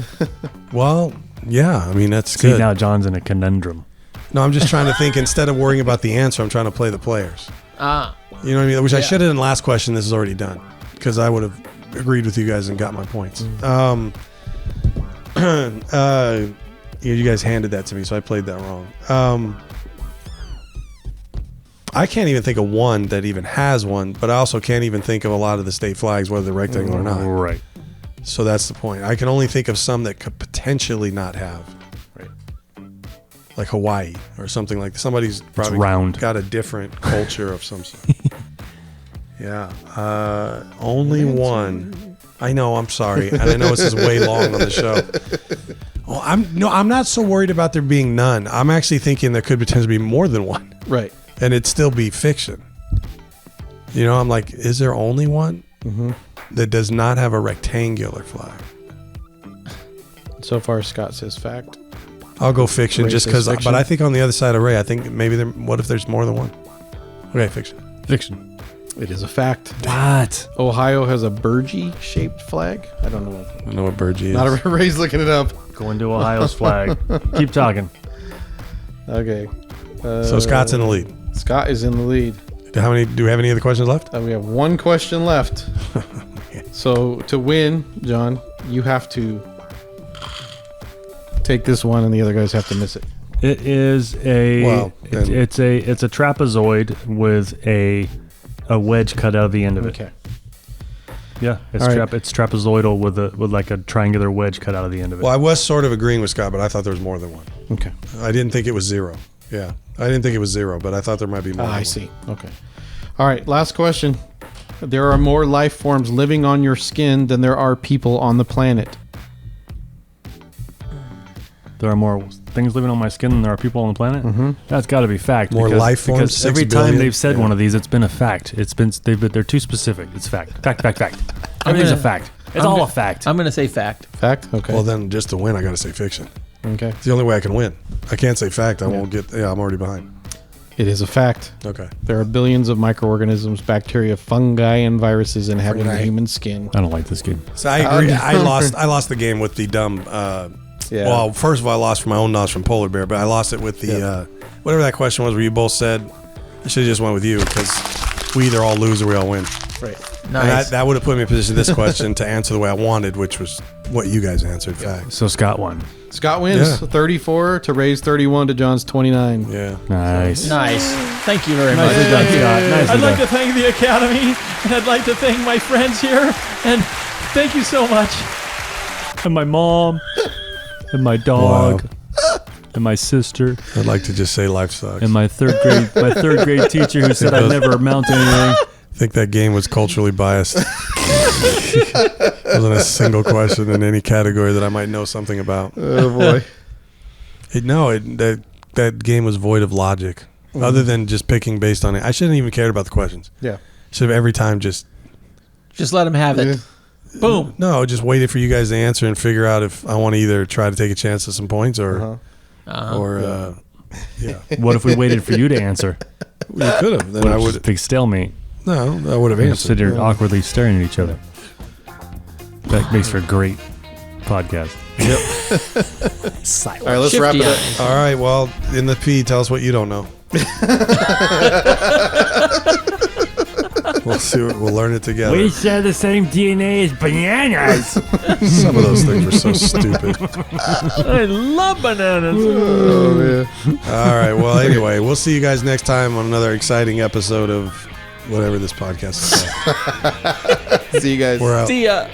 [SPEAKER 1] Well, yeah, I mean, that's
[SPEAKER 3] See,
[SPEAKER 1] good.
[SPEAKER 3] now John's in a conundrum.
[SPEAKER 1] No, I'm just trying to think, instead of worrying about the answer, I'm trying to play the players.
[SPEAKER 4] Ah,
[SPEAKER 1] You know what I mean? Which I
[SPEAKER 4] Yeah.
[SPEAKER 1] should have done last question. This is already done. Because I would have agreed with you guys and got my points. You guys handed that to me, so I played that wrong. I can't even think of one that even has one, but I also can't even think of a lot of the state flags, whether they're rectangle or not.
[SPEAKER 3] Right.
[SPEAKER 1] So that's the point. I can only think of some that could potentially not have.
[SPEAKER 2] Right.
[SPEAKER 1] Like Hawaii or something like that. Somebody's probably
[SPEAKER 3] round.
[SPEAKER 1] got a different culture of some sort. Yeah. Only one. I know, I'm sorry. And I know this is way long on the show. Well, I'm not so worried about there being none. I'm actually thinking there could potentially be more than one.
[SPEAKER 2] Right.
[SPEAKER 1] And it'd still be fiction. You know, I'm like, is there only one that does not have a rectangular flag?
[SPEAKER 2] So far, Scott says fact.
[SPEAKER 1] I'll go fiction
[SPEAKER 2] Ray
[SPEAKER 1] just
[SPEAKER 2] says
[SPEAKER 1] because.
[SPEAKER 2] fiction.
[SPEAKER 1] But I think on the other side of Ray, I think maybe what if there's more than one? Okay, fiction.
[SPEAKER 3] Fiction.
[SPEAKER 2] It is a fact.
[SPEAKER 3] What?
[SPEAKER 2] Ohio has a burgee-shaped flag. I don't know.
[SPEAKER 1] I don't know what Burgee is.
[SPEAKER 2] Not a Ray's looking it up.
[SPEAKER 3] Going to Ohio's flag. Keep talking.
[SPEAKER 2] Okay.
[SPEAKER 1] So Scott's in the lead.
[SPEAKER 2] Scott is in the lead.
[SPEAKER 1] Do we have any other questions left?
[SPEAKER 2] We have one question left. So to win, John, you have to take this one, and the other guys have to miss it.
[SPEAKER 3] It is a.
[SPEAKER 1] Well,
[SPEAKER 3] it's a trapezoid with a wedge cut out of the end of it.
[SPEAKER 2] Okay.
[SPEAKER 3] Yeah, it's
[SPEAKER 2] All right.
[SPEAKER 3] it's trapezoidal with like a triangular wedge cut out of the end of it.
[SPEAKER 1] Well, I was sort of agreeing with Scott, but I thought there was more than one.
[SPEAKER 2] Okay.
[SPEAKER 1] I didn't think it was zero. Yeah, I didn't think it was zero, but I thought there might be more. Than
[SPEAKER 2] I
[SPEAKER 1] one.
[SPEAKER 2] see. Okay. All right. Last question. There are more life forms living on your skin than there are people on the planet.
[SPEAKER 3] There are more things living on my skin than there are people on the planet. Mm-hmm. That's got to be fact.
[SPEAKER 1] More life forms,
[SPEAKER 3] Because
[SPEAKER 1] 6
[SPEAKER 3] every
[SPEAKER 1] billion?
[SPEAKER 3] time they've said
[SPEAKER 1] Yeah.
[SPEAKER 3] one of these, it's been a fact. They're too specific. It's fact. Fact. Everything's a fact. It's all a fact.
[SPEAKER 4] I'm going to say fact.
[SPEAKER 2] Fact? Okay.
[SPEAKER 1] Well, then just to win, I got to say fiction.
[SPEAKER 2] okay.
[SPEAKER 1] It's the only way I can win. I can't say fact. I won't get. Yeah, I'm already behind.
[SPEAKER 2] It is a fact.
[SPEAKER 1] Okay.
[SPEAKER 2] There are billions of microorganisms, bacteria, fungi, and viruses inhabiting the
[SPEAKER 1] Fungi.
[SPEAKER 2] human skin.
[SPEAKER 3] I don't like this game.
[SPEAKER 1] So I agree. I lost the game with the dumb.
[SPEAKER 2] Yeah.
[SPEAKER 1] Well, first of all, I lost from my own knowledge from Polar Bear, but I lost it with the whatever that question was where you both said. I should have just went with you because we either all lose or we all win.
[SPEAKER 2] Right.
[SPEAKER 1] And
[SPEAKER 4] Nice.
[SPEAKER 1] that would have put me in a position this question to answer the way I wanted, which was what you guys answered. Fact.
[SPEAKER 3] So Scott won.
[SPEAKER 2] Scott wins
[SPEAKER 1] Yeah.
[SPEAKER 2] 34 to Ray's 31 to John's 29.
[SPEAKER 1] Yeah.
[SPEAKER 3] Nice.
[SPEAKER 4] Nice. Thank you very
[SPEAKER 3] Nicely
[SPEAKER 4] much.
[SPEAKER 3] done,
[SPEAKER 4] Thank you.
[SPEAKER 3] Scott. Nicely
[SPEAKER 4] I'd like
[SPEAKER 3] done.
[SPEAKER 4] to thank the Academy, and I'd like to thank my friends here, and thank you so much.
[SPEAKER 3] And my mom. And my dog. And my sister.
[SPEAKER 1] I'd like to just say life sucks.
[SPEAKER 3] And my third grade teacher who said I'd never amount to anything.
[SPEAKER 1] I think that game was culturally biased. Wasn't a single question in any category that I might know something about.
[SPEAKER 2] Oh, boy.
[SPEAKER 1] That game was void of logic, other than just picking based on it. I shouldn't even cared about the questions.
[SPEAKER 2] Yeah.
[SPEAKER 1] Should have every time just
[SPEAKER 4] Let them have it. Boom.
[SPEAKER 1] no, just waited for you guys to answer and figure out if I want to either try to take a chance at some points or yeah.
[SPEAKER 3] What if we waited for you to answer?
[SPEAKER 1] We could have. Then I would.
[SPEAKER 3] Big stalemate.
[SPEAKER 1] No, I would have
[SPEAKER 3] We
[SPEAKER 1] answered.
[SPEAKER 3] sit here awkwardly staring at each other. That makes for a great podcast.
[SPEAKER 2] All right, let's wrap it up.
[SPEAKER 1] All right. Well, in the P, tell us what you don't know. We'll see. We'll learn it together.
[SPEAKER 3] share the same DNA as bananas.
[SPEAKER 1] Some of those things were so stupid.
[SPEAKER 4] I love bananas.
[SPEAKER 2] Oh, man.
[SPEAKER 1] All right. Well, anyway, we'll see you guys next time on another exciting episode of whatever this podcast is called.
[SPEAKER 2] See you guys.
[SPEAKER 1] We're out.
[SPEAKER 4] See ya.